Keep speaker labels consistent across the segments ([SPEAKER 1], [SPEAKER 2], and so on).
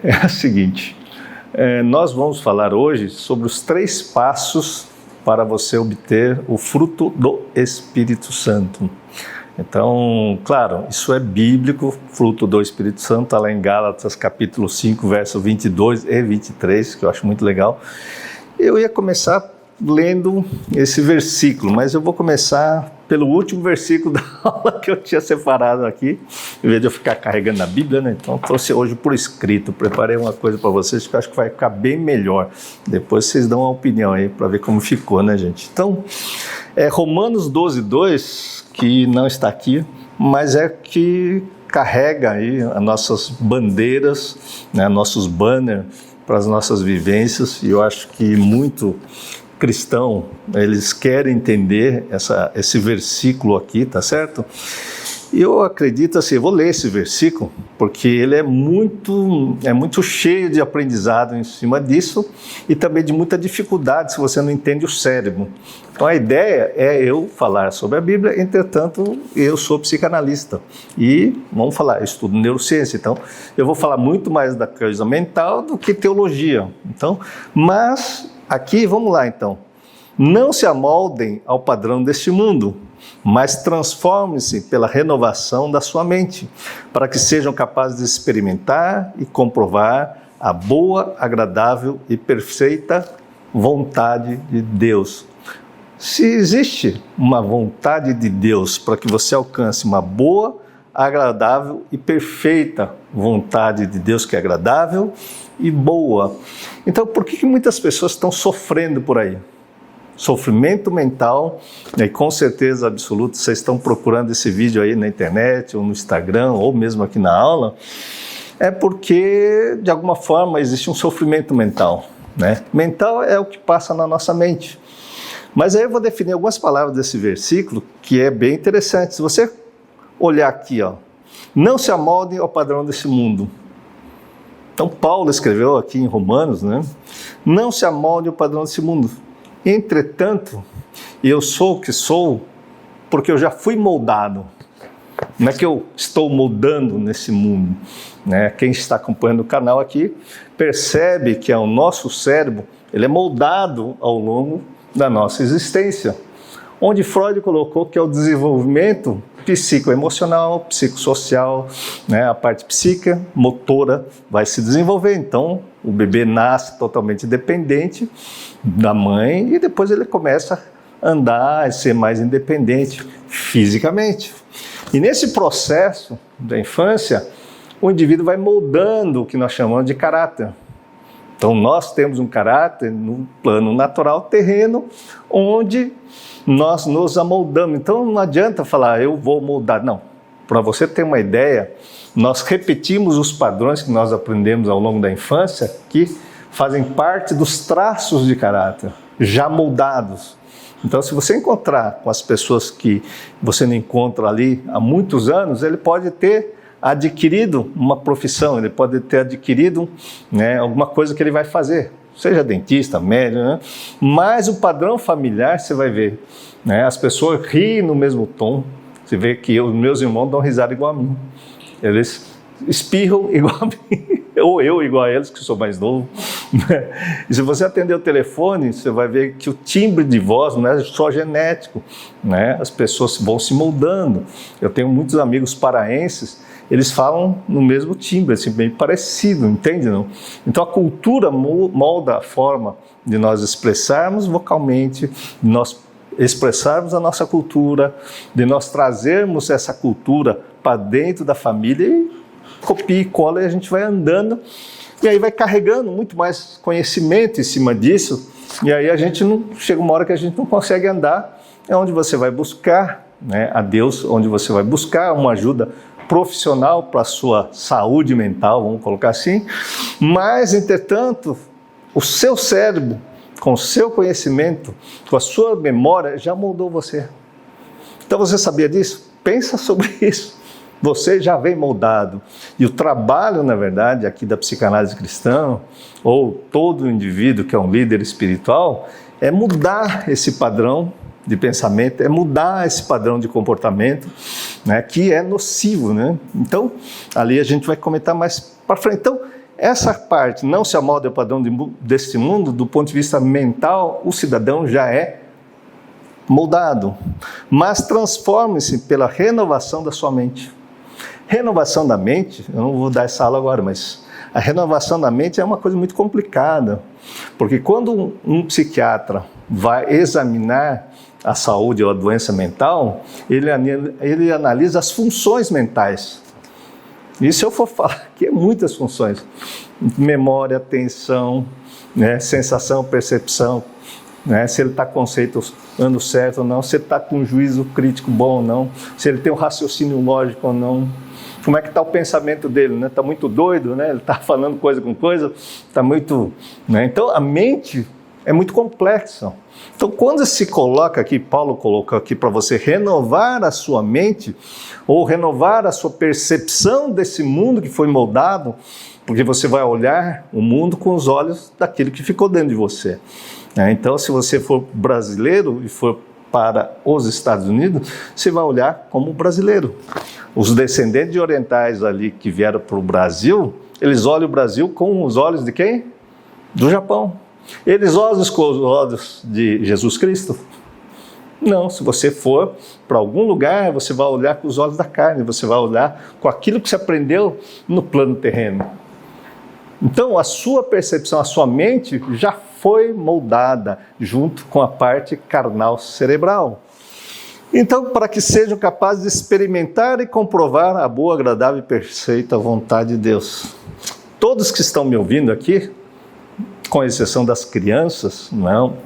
[SPEAKER 1] É o seguinte, nós vamos falar hoje sobre os 3 passos para você obter o fruto do Espírito Santo. Então, claro, isso é bíblico, fruto do Espírito Santo, está lá em Gálatas capítulo 5, verso 22 e 23, que eu acho muito legal. Eu ia começar lendo esse versículo, mas eu vou começar pelo último versículo da aula que eu tinha separado aqui, em vez de eu ficar carregando a Bíblia, né? Então trouxe hoje por escrito, preparei uma coisa para vocês que eu acho que vai ficar bem melhor. Depois vocês dão uma opinião aí para ver como ficou, né, gente? Então, Romanos 12, 2, que não está aqui, mas é que carrega aí as nossas bandeiras, né, nossos banners para as nossas vivências, e eu acho que muito cristão, eles querem entender esse versículo aqui, tá certo? E eu acredito assim, eu vou ler esse versículo, porque ele é muito cheio de aprendizado em cima disso, e também de muita dificuldade se você não entende o cérebro. Então a ideia é eu falar sobre a Bíblia, entretanto eu sou psicanalista, e vamos falar, eu estudo neurociência, então eu vou falar muito mais da coisa mental do que teologia. Então, mas aqui, vamos lá então. Não se amoldem ao padrão deste mundo, mas transformem-se pela renovação da sua mente, para que sejam capazes de experimentar e comprovar a boa, agradável e perfeita vontade de Deus. Se existe uma vontade de Deus para que você alcance uma boa, agradável e perfeita vontade de Deus, que é agradável e boa. Então, por que muitas pessoas estão sofrendo por aí? Sofrimento mental, e com certeza absoluta, vocês estão procurando esse vídeo aí na internet, ou no Instagram, ou mesmo aqui na aula, é porque, de alguma forma, existe um sofrimento mental, né? Mental é o que passa na nossa mente. Mas aí eu vou definir algumas palavras desse versículo, que é bem interessante. Se você olhar aqui, ó, não se amoldem ao padrão desse mundo. Então Paulo escreveu aqui em Romanos, né? Não se amoldem ao padrão desse mundo. Entretanto, eu sou o que sou porque eu já fui moldado. Não é que eu estou moldando nesse mundo, né? Quem está acompanhando o canal aqui percebe que o nosso cérebro ele é moldado ao longo da nossa existência, onde Freud colocou que é o desenvolvimento psicoemocional, psicossocial, né? A parte psíquica, motora vai se desenvolver. Então, o bebê nasce totalmente dependente da mãe e depois ele começa a andar e ser mais independente fisicamente. E nesse processo da infância, o indivíduo vai moldando o que nós chamamos de caráter. Então, nós temos um caráter no plano natural terreno, onde nós nos amoldamos. Então, não adianta falar, eu vou moldar. Não. Para você ter uma ideia, nós repetimos os padrões que nós aprendemos ao longo da infância, que fazem parte dos traços de caráter, já moldados. Então, se você encontrar com as pessoas que você não encontra ali há muitos anos, ele pode ter adquirido uma profissão, ele pode ter adquirido, né, alguma coisa que ele vai fazer, seja dentista, médico, né? Mas o padrão familiar você vai ver, né? As pessoas riem no mesmo tom, você vê que os meus irmãos dão risada igual a mim, eles espirram igual a mim, ou eu igual a eles, que sou mais novo, né? E se você atender o telefone, você vai ver que o timbre de voz não é só genético, né? As pessoas vão se moldando. Eu tenho muitos amigos paraenses, eles falam no mesmo timbre, assim, bem parecido, entende não? Então a cultura molda a forma de nós expressarmos vocalmente, de nós expressarmos a nossa cultura, de nós trazermos essa cultura para dentro da família e copia e cola, e a gente vai andando e aí vai carregando muito mais conhecimento em cima disso, e aí a gente não chega uma hora que a gente não consegue andar. É onde você vai buscar, né, a Deus, onde você vai buscar uma ajuda profissional para a sua saúde mental, vamos colocar assim, mas, entretanto, o seu cérebro, com o seu conhecimento, com a sua memória, já moldou você. Então, você sabia disso? Pensa sobre isso. Você já vem moldado. E o trabalho, na verdade, aqui da psicanálise cristã, ou todo indivíduo que é um líder espiritual, é mudar esse padrão de pensamento, é mudar esse padrão de comportamento, né, que é nocivo, né? Então, ali a gente vai comentar mais para frente. Então, essa parte, não se amolde ao padrão deste mundo, do ponto de vista mental, o cidadão já é moldado, mas transforme-se pela renovação da sua mente. Renovação da mente, eu não vou dar essa aula agora, mas a renovação da mente é uma coisa muito complicada, porque quando um psiquiatra vai examinar a saúde ou a doença mental, ele analisa as funções mentais. E se eu for falar aqui, é muitas funções: memória, atenção, né, sensação, percepção, né, se ele está conceituando certo ou não, se ele está com um juízo crítico bom ou não, se ele tem um raciocínio lógico ou não, como é que está o pensamento dele, né? Está muito doido, né? Ele está falando coisa com coisa, está muito... né? Então, a mente é muito complexa. Então, quando se coloca aqui, Paulo colocou aqui para você renovar a sua mente, ou renovar a sua percepção desse mundo que foi moldado, porque você vai olhar o mundo com os olhos daquilo que ficou dentro de você. Então, se você for brasileiro e for para os Estados Unidos, você vai olhar como brasileiro. Os descendentes de orientais ali que vieram para o Brasil, eles olham o Brasil com os olhos de quem? Do Japão. Eles olham com os olhos de Jesus Cristo? Não, se você for para algum lugar, você vai olhar com os olhos da carne, você vai olhar com aquilo que você aprendeu no plano terreno. Então, a sua percepção, a sua mente já foi moldada junto com a parte carnal cerebral. Então, para que sejam capazes de experimentar e comprovar a boa, agradável e perfeita vontade de Deus. Todos que estão me ouvindo aqui, com exceção das crianças, não,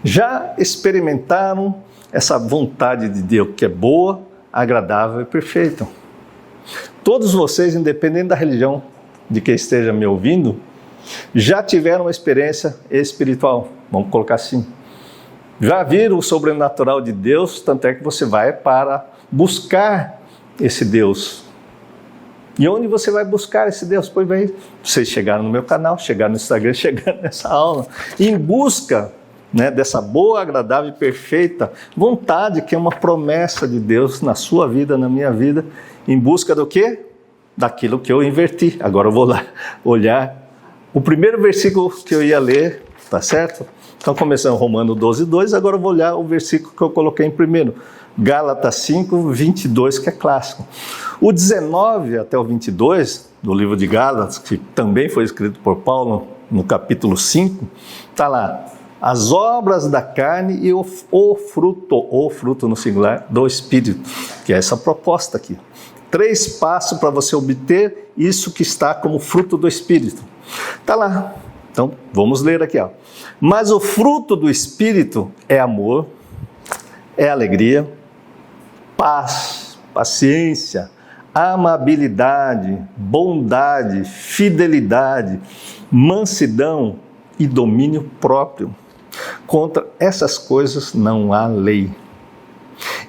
[SPEAKER 1] já experimentaram essa vontade de Deus, que é boa, agradável e perfeita. Todos vocês, independente da religião de quem esteja me ouvindo, já tiveram uma experiência espiritual, vamos colocar assim. Já viram o sobrenatural de Deus, tanto é que você vai para buscar esse Deus. E onde você vai buscar esse Deus? Pois bem, vocês chegaram no meu canal, chegaram no Instagram, chegaram nessa aula, em busca, né, dessa boa, agradável e perfeita vontade, que é uma promessa de Deus na sua vida, na minha vida, em busca do quê? Daquilo que eu inverti. Agora eu vou lá olhar o primeiro versículo que eu ia ler, tá certo? Então começando Romanos 12:2, agora eu vou olhar o versículo que eu coloquei em primeiro, Gálatas 5:22, que é clássico. O 19 até o 22 do livro de Gálatas, que também foi escrito por Paulo no capítulo 5, está lá: as obras da carne e o fruto no singular do Espírito, que é essa proposta aqui. 3 passos para você obter isso que está como fruto do Espírito. Está lá. Então, vamos ler aqui, ó. Mas o fruto do Espírito é amor, é alegria, paz, paciência, amabilidade, bondade, fidelidade, mansidão e domínio próprio. Contra essas coisas não há lei.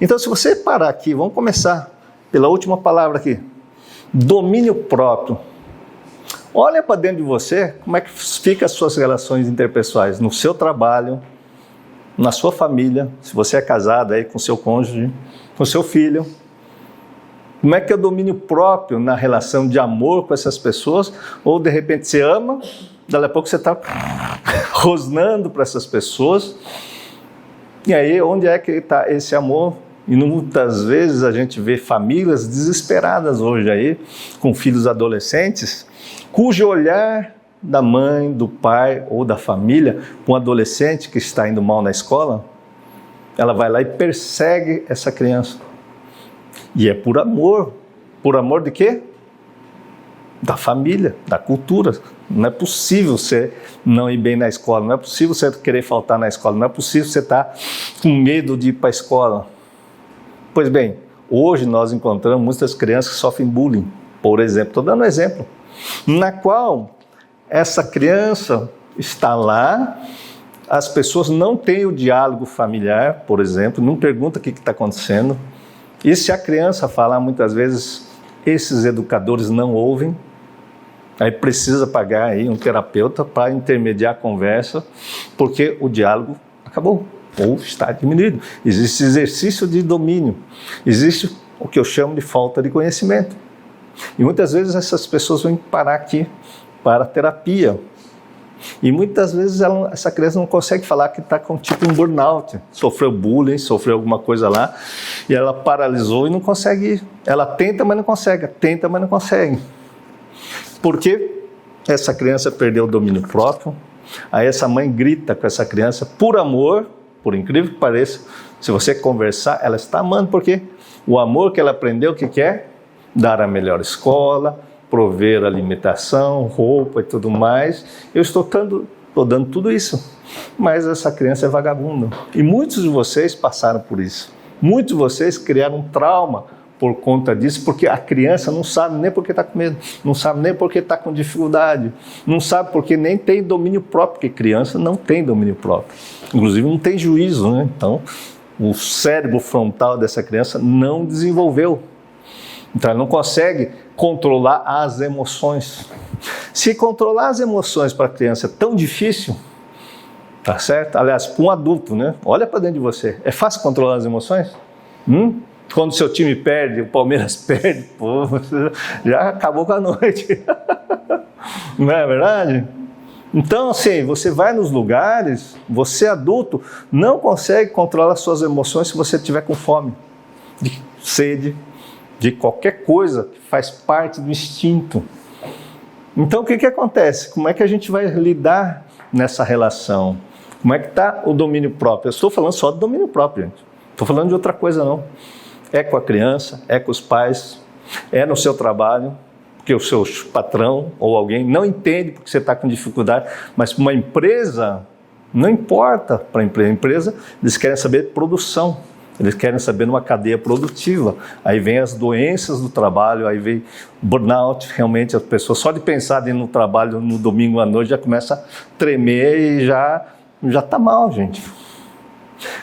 [SPEAKER 1] Então, se você parar aqui, vamos começar pela última palavra aqui, domínio próprio. Olha para dentro de você, como é que fica as suas relações interpessoais, no seu trabalho, na sua família, se você é casado aí com seu cônjuge, com seu filho. Como é que é o domínio próprio na relação de amor com essas pessoas? Ou de repente você ama, daqui a pouco você está rosnando para essas pessoas. E aí, onde é que está esse amor? E muitas vezes a gente vê famílias desesperadas hoje aí, com filhos adolescentes, cujo olhar da mãe, do pai ou da família, um adolescente que está indo mal na escola, ela vai lá e persegue essa criança. E é por amor. Por amor de quê? Da família, da cultura. Não é possível você não ir bem na escola, não é possível você querer faltar na escola, não é possível você estar com medo de ir para a escola. Pois bem, hoje nós encontramos muitas crianças que sofrem bullying, por exemplo. Estou dando um exemplo. Na qual essa criança está lá, as pessoas não têm o diálogo familiar, por exemplo, não perguntam o que está acontecendo. E se a criança falar, muitas vezes, esses educadores não ouvem, aí precisa pagar aí um terapeuta para intermediar a conversa, porque o diálogo acabou, ou está diminuído. Existe exercício de domínio, existe o que eu chamo de falta de conhecimento. E muitas vezes essas pessoas vêm parar aqui para terapia. E muitas vezes essa criança não consegue falar que está com tipo um burnout, sofreu bullying, sofreu alguma coisa lá, e ela paralisou e não consegue ir. Ela tenta, mas não consegue, tenta, mas não consegue. Porque essa criança perdeu o domínio próprio, aí essa mãe grita com essa criança por amor, por incrível que pareça, se você conversar, ela está amando, porque o amor que ela aprendeu, o que quer? Dar a melhor escola, prover alimentação, roupa e tudo mais. Eu estou dando tudo isso, mas essa criança é vagabunda. E muitos de vocês passaram por isso. Muitos de vocês criaram um trauma por conta disso, porque a criança não sabe nem porque está com medo, não sabe nem porque está com dificuldade, não sabe porque nem tem domínio próprio, porque criança não tem domínio próprio. Inclusive não tem juízo, né? Então, o cérebro frontal dessa criança não desenvolveu. Então, ela não consegue controlar as emoções. Se controlar as emoções para a criança é tão difícil, tá certo? Aliás, para um adulto, né? Olha para dentro de você. É fácil controlar as emoções? Quando seu time perde, o Palmeiras perde, pô, você já acabou com a noite. Não é verdade? Então, assim, você vai nos lugares, você adulto, não consegue controlar suas emoções se você estiver com fome, de sede, de qualquer coisa que faz parte do instinto. Então, o que acontece? Como é que a gente vai lidar nessa relação? Como é que está o domínio próprio? Eu estou falando só do domínio próprio, gente. Não estou falando de outra coisa, não. É com a criança, é com os pais, é no seu trabalho, porque o seu patrão ou alguém não entende porque você está com dificuldade, mas para uma empresa, não importa para a empresa, eles querem saber de produção. Eles querem saber numa cadeia produtiva. Aí vem as doenças do trabalho, aí vem burnout, realmente as pessoas só de pensar no trabalho no domingo à noite já começa a tremer e já está mal, gente.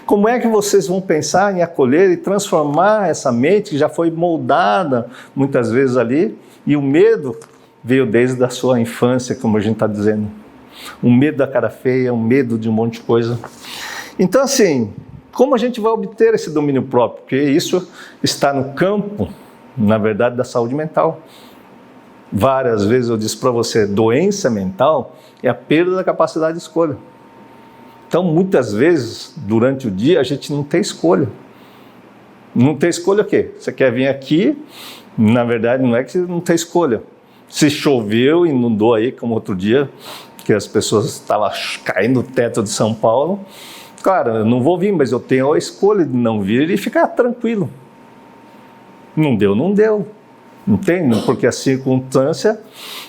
[SPEAKER 1] Como é que vocês vão pensar em acolher e transformar essa mente que já foi moldada muitas vezes ali, e o medo veio desde a sua infância, como a gente está dizendo. Um medo da cara feia, um medo de um monte de coisa. Então assim, como a gente vai obter esse domínio próprio? Porque isso está no campo, na verdade, da saúde mental. Várias vezes eu disse para você, doença mental é a perda da capacidade de escolha. Então, muitas vezes, durante o dia, a gente não tem escolha. Não tem escolha o quê? Você quer vir aqui, na verdade, não é que não tem escolha. Se choveu, inundou aí, como outro dia, que as pessoas estavam caindo no teto de São Paulo. Cara, eu não vou vir, mas eu tenho a escolha de não vir e ficar tranquilo. Não deu, não deu. Entende? Porque a circunstância,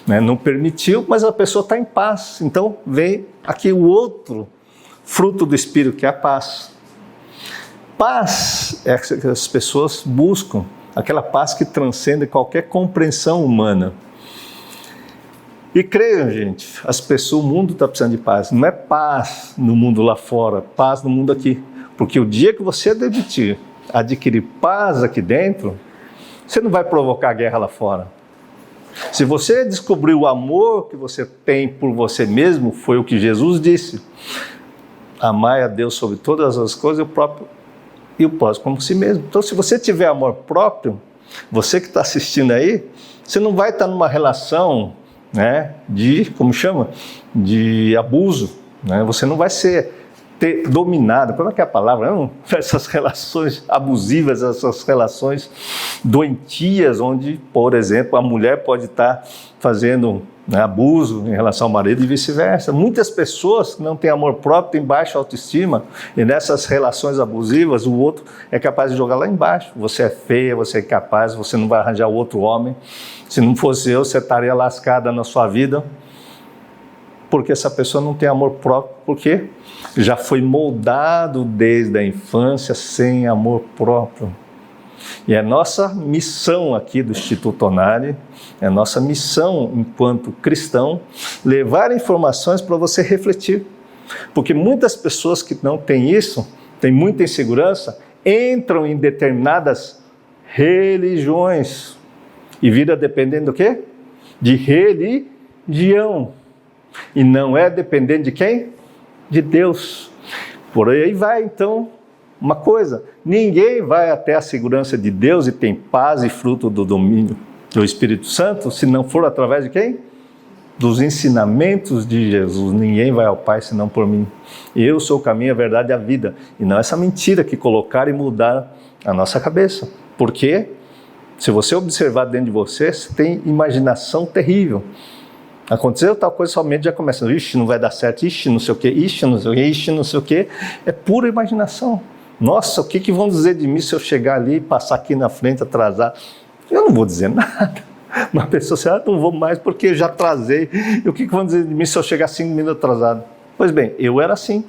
[SPEAKER 1] né, não permitiu, mas a pessoa está em paz. Então, vem aqui o outro fruto do Espírito, que é a paz. Paz é que as pessoas buscam, aquela paz que transcende qualquer compreensão humana. E creiam, gente, as pessoas, o mundo está precisando de paz. Não é paz no mundo lá fora, paz no mundo aqui. Porque o dia que você adquirir paz aqui dentro, você não vai provocar guerra lá fora. Se você descobrir o amor que você tem por você mesmo, foi o que Jesus disse. Amai a Deus sobre todas as coisas e o próximo como si mesmo. Então, se você tiver amor próprio, você que está assistindo aí, você não vai estar numa relação, né, de abuso, né? Você não vai ter dominado, como é que é a palavra? Não? Essas relações abusivas, essas relações doentias, onde, por exemplo, a mulher pode estar fazendo, né, abuso em relação ao marido e vice-versa. Muitas pessoas que não têm amor próprio, têm baixa autoestima, e nessas relações abusivas, o outro é capaz de jogar lá embaixo. Você é feia, você é incapaz, você não vai arranjar outro homem. Se não fosse eu, você estaria lascada na sua vida. Porque essa pessoa não tem amor próprio, porque já foi moldado desde a infância sem amor próprio. E é nossa missão aqui do Instituto Onari, é nossa missão enquanto cristão, levar informações para você refletir. Porque muitas pessoas que não têm isso, têm muita insegurança, entram em determinadas religiões e viram dependendo do quê? De religião. E não é dependente de quem? De Deus. Por aí vai, então, uma coisa: ninguém vai até a segurança de Deus e tem paz e fruto do domínio. do Espírito Santo, se não for através de quem? Dos ensinamentos de Jesus. Ninguém vai ao Pai senão por mim. Eu sou o caminho, a verdade e a vida. E não essa mentira que colocaram e mudaram a nossa cabeça. Por quê? Se você observar dentro de você, você tem imaginação terrível. Aconteceu tal coisa, somente já começa, ixi, não vai dar certo, ixi, não sei o quê, ixi, não sei o quê, ixi, não sei o quê. É pura imaginação. Nossa, o que vão dizer de mim se eu chegar ali e passar aqui na frente, atrasar? Eu não vou dizer nada. Uma pessoa assim, não vou mais porque eu já atrasei. E o que vão dizer de mim se eu chegar 5 minutos atrasado? Pois bem, eu era assim.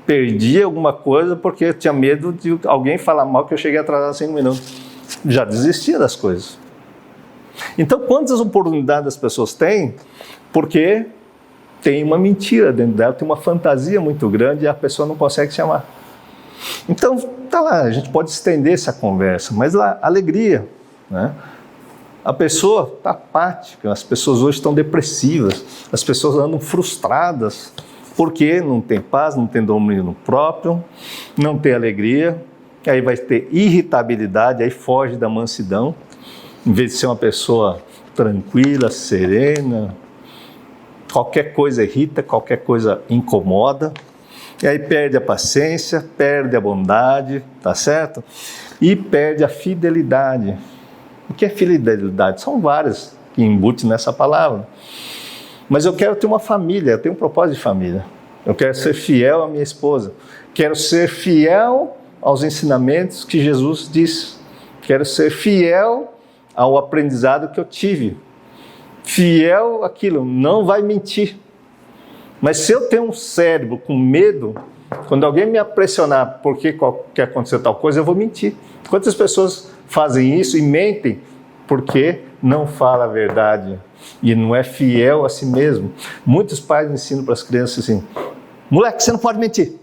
[SPEAKER 1] Perdi alguma coisa porque eu tinha medo de alguém falar mal que eu cheguei atrasado 5 minutos. Já desistia das coisas. Então, quantas oportunidades as pessoas têm? Porque tem uma mentira dentro dela, tem uma fantasia muito grande e a pessoa não consegue se amar. Então, tá lá, a gente pode estender essa conversa, mas lá, alegria, né? A pessoa está apática, as pessoas hoje estão depressivas, as pessoas andam frustradas, porque não tem paz, não tem domínio próprio, não tem alegria, aí vai ter irritabilidade, aí foge da mansidão, em vez de ser uma pessoa tranquila, serena, qualquer coisa irrita, qualquer coisa incomoda, e aí perde a paciência, perde a bondade, tá certo? E perde a fidelidade. O que é fidelidade? São várias que embutem nessa palavra. Mas eu quero ter uma família, eu tenho um propósito de família. Eu quero ser fiel à minha esposa. Quero ser fiel aos ensinamentos que Jesus disse. Quero ser fiel ao aprendizado que eu tive. Fiel àquilo, não vai mentir. Mas se eu tenho um cérebro com medo, quando alguém me pressionar porque que aconteceu tal coisa, eu vou mentir. Quantas pessoas fazem isso e mentem porque não fala a verdade e não é fiel a si mesmo? Muitos pais ensinam para as crianças assim, moleque, você não pode mentir.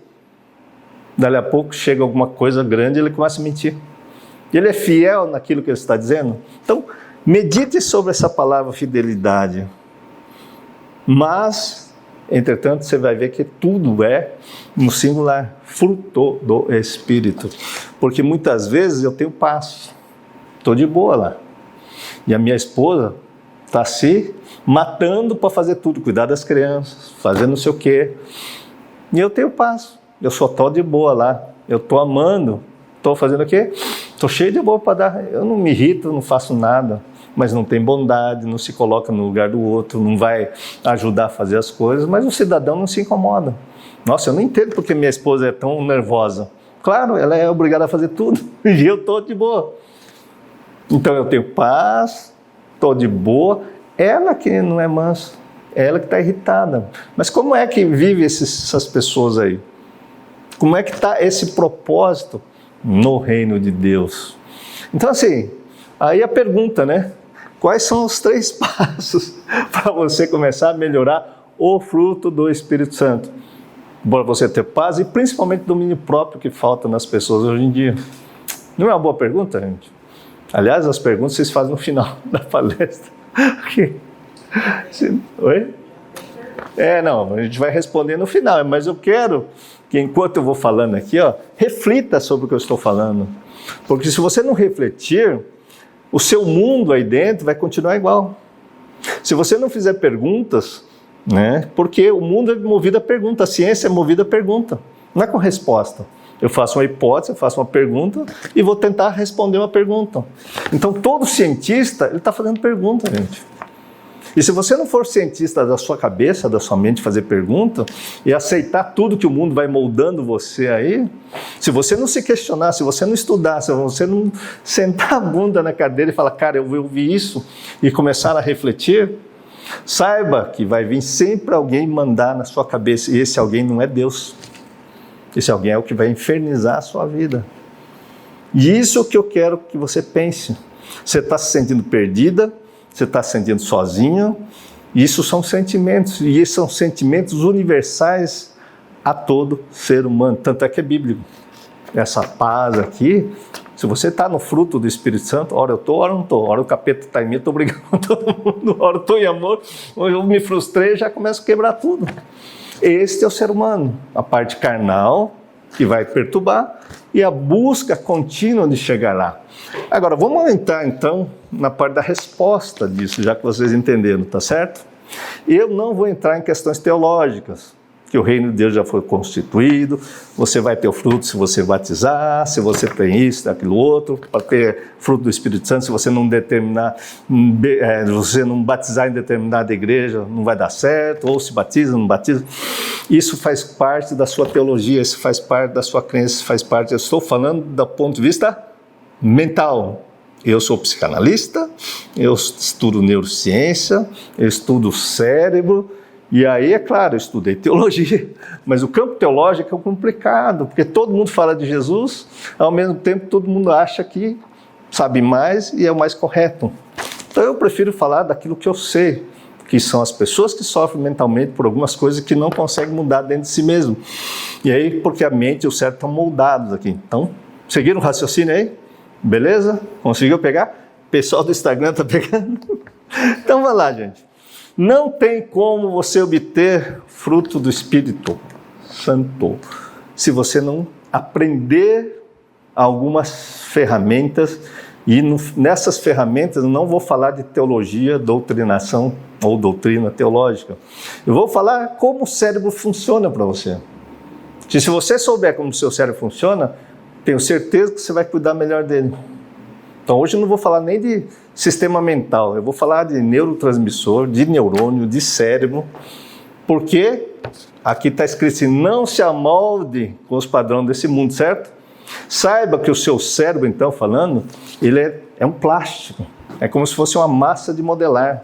[SPEAKER 1] Dali a pouco chega alguma coisa grande e ele começa a mentir. E ele é fiel naquilo que ele está dizendo? Então, medite sobre essa palavra fidelidade. Mas, entretanto, você vai ver que tudo é no singular, fruto do Espírito. Porque muitas vezes eu tenho paz, estou de boa lá. E a minha esposa está se matando para fazer tudo, cuidar das crianças, fazer não sei o quê. E eu tenho paz, eu só estou de boa lá. Eu estou amando, estou fazendo o quê? Estou cheio de boa para dar. Eu não me irrito, não faço nada. Mas não tem bondade, não se coloca no lugar do outro, não vai ajudar a fazer as coisas, mas o cidadão não se incomoda. Nossa, eu não entendo porque minha esposa é tão nervosa. Claro, ela é obrigada a fazer tudo, e eu estou de boa. Então eu tenho paz, estou de boa, ela que não é mansa, ela que está irritada. Mas como é que vive essas pessoas aí? Como é que está esse propósito no reino de Deus? Então assim, aí a pergunta, né? Quais são os 3 passos para você começar a melhorar o fruto do Espírito Santo? Para você ter paz e principalmente domínio próprio que falta nas pessoas hoje em dia. Não é uma boa pergunta, gente? Aliás, as perguntas vocês fazem no final da palestra. Oi? Não, a gente vai responder no final, mas eu quero que enquanto eu vou falando aqui, reflita sobre o que eu estou falando. Porque se você não refletir, o seu mundo aí dentro vai continuar igual. Se você não fizer perguntas, né? Porque o mundo é movido a pergunta, a ciência é movida a pergunta, não é com resposta. Eu faço uma hipótese, eu faço uma pergunta e vou tentar responder uma pergunta. Então todo cientista, ele está fazendo pergunta, gente. E se você não for cientista da sua cabeça, da sua mente, fazer pergunta e aceitar tudo que o mundo vai moldando você aí, se você não se questionar, se você não estudar, se você não sentar a bunda na cadeira e falar, cara, eu vou ouvir isso e começar a refletir, saiba que vai vir sempre alguém mandar na sua cabeça e esse alguém não é Deus. Esse alguém é o que vai infernizar a sua vida. E isso é o que eu quero que você pense. Você está se sentindo perdida, você está se sentindo sozinho, isso são sentimentos, e esses são sentimentos universais a todo ser humano, tanto é que é bíblico. Essa paz aqui, se você está no fruto do Espírito Santo, ora eu estou, ora eu não estou, ora o capeta está em mim, eu estou brigando com todo mundo, ora eu estou em amor, ou eu me frustrei e já começo a quebrar tudo. Este é o ser humano, a parte carnal, que vai perturbar, e a busca contínua de chegar lá. Agora, vamos entrar então na parte da resposta disso, já que vocês entenderam, tá certo? Eu não vou entrar em questões teológicas, que o reino de Deus já foi constituído, você vai ter o fruto se você batizar, se você tem isso, aquilo outro, para ter fruto do Espírito Santo, se você não você não batizar em determinada igreja, não vai dar certo, ou se batiza, não batiza. Isso faz parte da sua teologia, isso faz parte da sua crença, isso faz parte, eu estou falando do ponto de vista mental. Eu sou psicanalista, eu estudo neurociência, eu estudo o cérebro, e aí, é claro, eu estudei teologia, mas o campo teológico é complicado, porque todo mundo fala de Jesus, ao mesmo tempo todo mundo acha que sabe mais e é o mais correto. Então eu prefiro falar daquilo que eu sei, que são as pessoas que sofrem mentalmente por algumas coisas que não conseguem mudar dentro de si mesmo. E aí, porque a mente e o cérebro estão moldados aqui. Então, seguiram o raciocínio aí? Beleza? Conseguiu pegar? O pessoal do Instagram está pegando? Então vai lá, gente. Não tem como você obter fruto do Espírito Santo se você não aprender algumas ferramentas, e nessas ferramentas eu não vou falar de teologia, doutrinação ou doutrina teológica. Eu vou falar como o cérebro funciona para você. Se você souber como o seu cérebro funciona, tenho certeza que você vai cuidar melhor dele. Então hoje eu não vou falar nem de sistema mental, eu vou falar de neurotransmissor, de neurônio, de cérebro, porque aqui está escrito assim, não se amolde com os padrões desse mundo, certo? Saiba que o seu cérebro, então, falando, ele é um plástico, é como se fosse uma massa de modelar.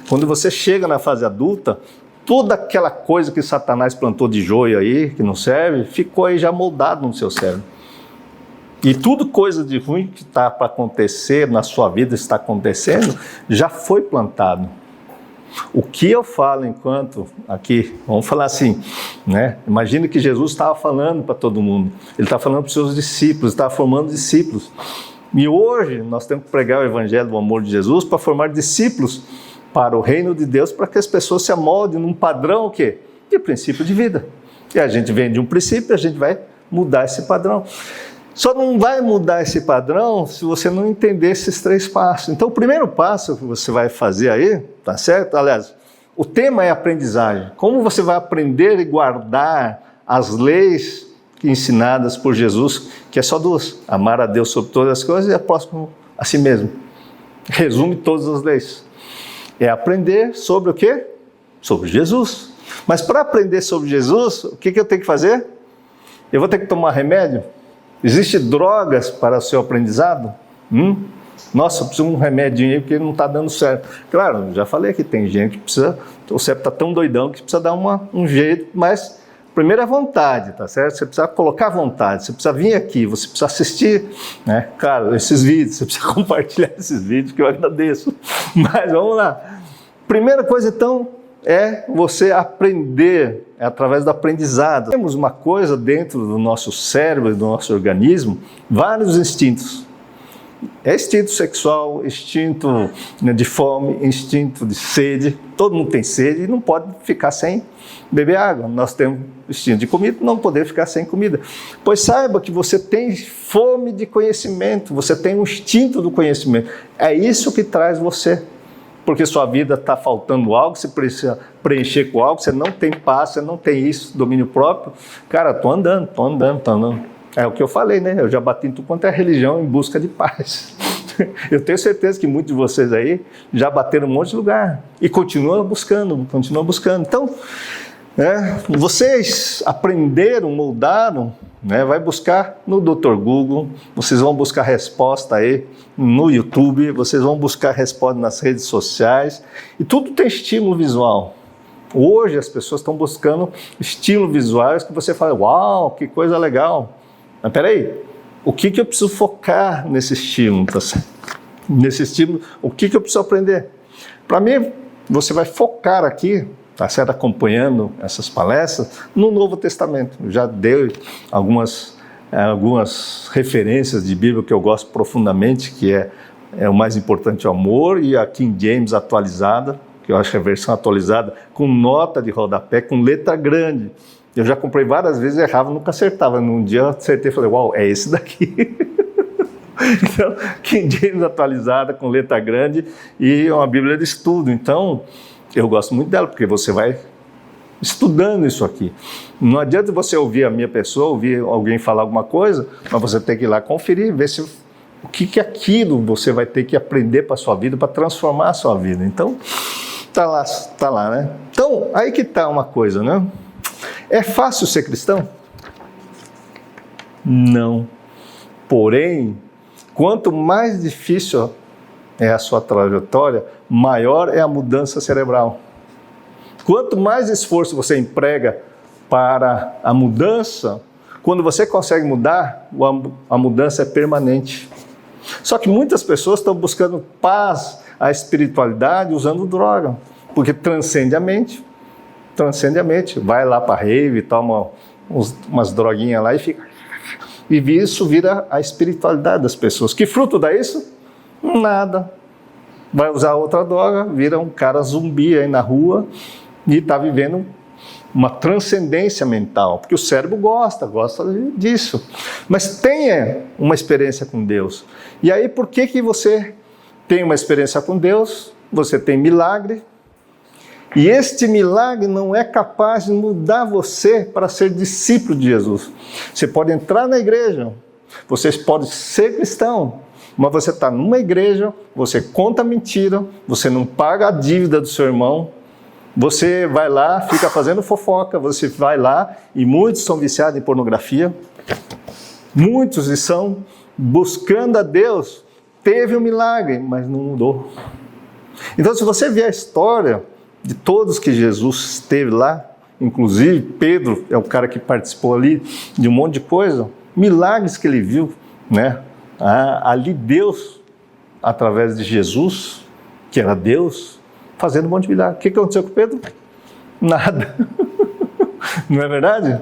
[SPEAKER 1] Quando você chega na fase adulta, toda aquela coisa que Satanás plantou de joio aí, que não serve, ficou aí já moldado no seu cérebro. E tudo coisa de ruim que está para acontecer na sua vida, está acontecendo, já foi plantado. O que eu falo enquanto aqui, vamos falar assim, né? Imagina que Jesus estava falando para todo mundo, ele está falando para os seus discípulos, estava formando discípulos. E hoje nós temos que pregar o evangelho do amor de Jesus para formar discípulos para o reino de Deus, para que as pessoas se amoldem num padrão o quê? De princípio de vida. E a gente vem de um princípio, a gente vai mudar esse padrão. Só não vai mudar esse padrão se você não entender esses 3 passos. Então, o primeiro passo que você vai fazer aí, tá certo? Aliás, o tema é aprendizagem. Como você vai aprender e guardar as leis ensinadas por Jesus, que é só 2. Amar a Deus sobre todas as coisas e a próximo a si mesmo. Resume todas as leis. É aprender sobre o quê? Sobre Jesus. Mas para aprender sobre Jesus, o que eu tenho que fazer? Eu vou ter que tomar remédio? Existem drogas para o seu aprendizado? Nossa, eu preciso de um remedinho aí porque não está dando certo. Claro, já falei que tem gente que precisa, o cérebro está tão doidão que precisa dar um jeito, mas primeiro é vontade, tá certo? Você precisa colocar vontade, você precisa vir aqui, você precisa assistir, né? Claro, esses vídeos, você precisa compartilhar esses vídeos que eu agradeço. Mas vamos lá. Primeira coisa então é você aprender, é através do aprendizado. Temos uma coisa dentro do nosso cérebro, do nosso organismo, vários instintos. É instinto sexual, instinto de fome, instinto de sede. Todo mundo tem sede e não pode ficar sem beber água. Nós temos instinto de comida, não poder ficar sem comida. Pois saiba que você tem fome de conhecimento, você tem um instinto do conhecimento. É isso que traz você. Porque sua vida está faltando algo, você precisa preencher com algo, você não tem paz, você não tem isso, domínio próprio. Cara, estou andando. É o que eu falei, né? Eu já bati em tudo quanto é religião em busca de paz. Eu tenho certeza que muitos de vocês aí já bateram um monte de lugar e continuam buscando. Então, vocês aprenderam, moldaram, né? Vai buscar no Dr. Google, vocês vão buscar resposta aí no YouTube, vocês vão buscar resposta nas redes sociais, e tudo tem estímulo visual. Hoje as pessoas estão buscando estímulos visuais que você fala, uau, que coisa legal. Mas peraí, o que eu preciso focar nesse estímulo? Tá certo? Nesse estímulo, o que eu preciso aprender? Para mim, você vai focar aqui, tá certo? Acompanhando essas palestras, no Novo Testamento. Eu já dei algumas referências de Bíblia que eu gosto profundamente, que é o mais importante, o amor, e a King James atualizada, que eu acho que é a versão atualizada, com nota de rodapé, com letra grande. Eu já comprei várias vezes, errava, nunca acertava. Num dia eu acertei e falei, uau, é esse daqui. Então, King James atualizada, com letra grande, e uma Bíblia de estudo. Então, eu gosto muito dela, porque você vai estudando isso aqui. Não adianta você ouvir a minha pessoa, ouvir alguém falar alguma coisa, mas você tem que ir lá conferir, ver se o que aquilo você vai ter que aprender para a sua vida, para transformar a sua vida. Então, tá lá, né? Então, aí que tá uma coisa, né? É fácil ser cristão? Não. Porém, quanto mais difícil é a sua trajetória, maior é a mudança cerebral. Quanto mais esforço você emprega para a mudança, quando você consegue mudar, a mudança é permanente. Só que muitas pessoas estão buscando paz, a espiritualidade, usando droga, porque transcende a mente. Vai lá para rave, toma umas droguinhas lá e fica... E isso vira a espiritualidade das pessoas. Que fruto dá isso? Nada. Vai usar outra droga, vira um cara zumbi aí na rua e está vivendo uma transcendência mental, porque o cérebro gosta disso. Mas tenha uma experiência com Deus. E aí, por que você tem uma experiência com Deus? Você tem milagre. E este milagre não é capaz de mudar você para ser discípulo de Jesus. Você pode entrar na igreja, você pode ser cristão, mas você está numa igreja, você conta mentira, você não paga a dívida do seu irmão, você vai lá, fica fazendo fofoca, você vai lá, e muitos são viciados em pornografia, muitos estão buscando a Deus, teve um milagre, mas não mudou. Então, se você ver a história de todos que Jesus esteve lá, inclusive Pedro é o cara que participou ali de um monte de coisa, milagres que ele viu, né? Ali Deus, através de Jesus, que era Deus, fazendo um monte de milagres. O que aconteceu com Pedro? Nada. Não é verdade?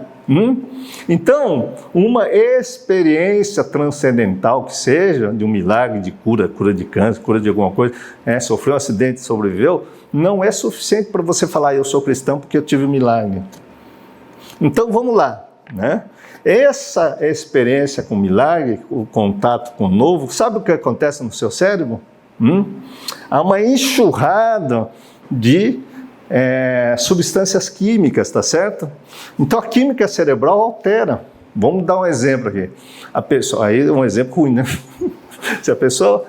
[SPEAKER 1] Então, uma experiência transcendental que seja, de um milagre, de cura de câncer, cura de alguma coisa, sofreu um acidente e sobreviveu, não é suficiente para você falar, eu sou cristão porque eu tive um milagre. Então, vamos lá, né? Essa experiência com milagre, o contato com o novo, sabe o que acontece no seu cérebro? Há uma enxurrada de substâncias químicas, tá certo? Então a química cerebral altera. Vamos dar um exemplo aqui. A pessoa, aí um exemplo ruim, né? Se a pessoa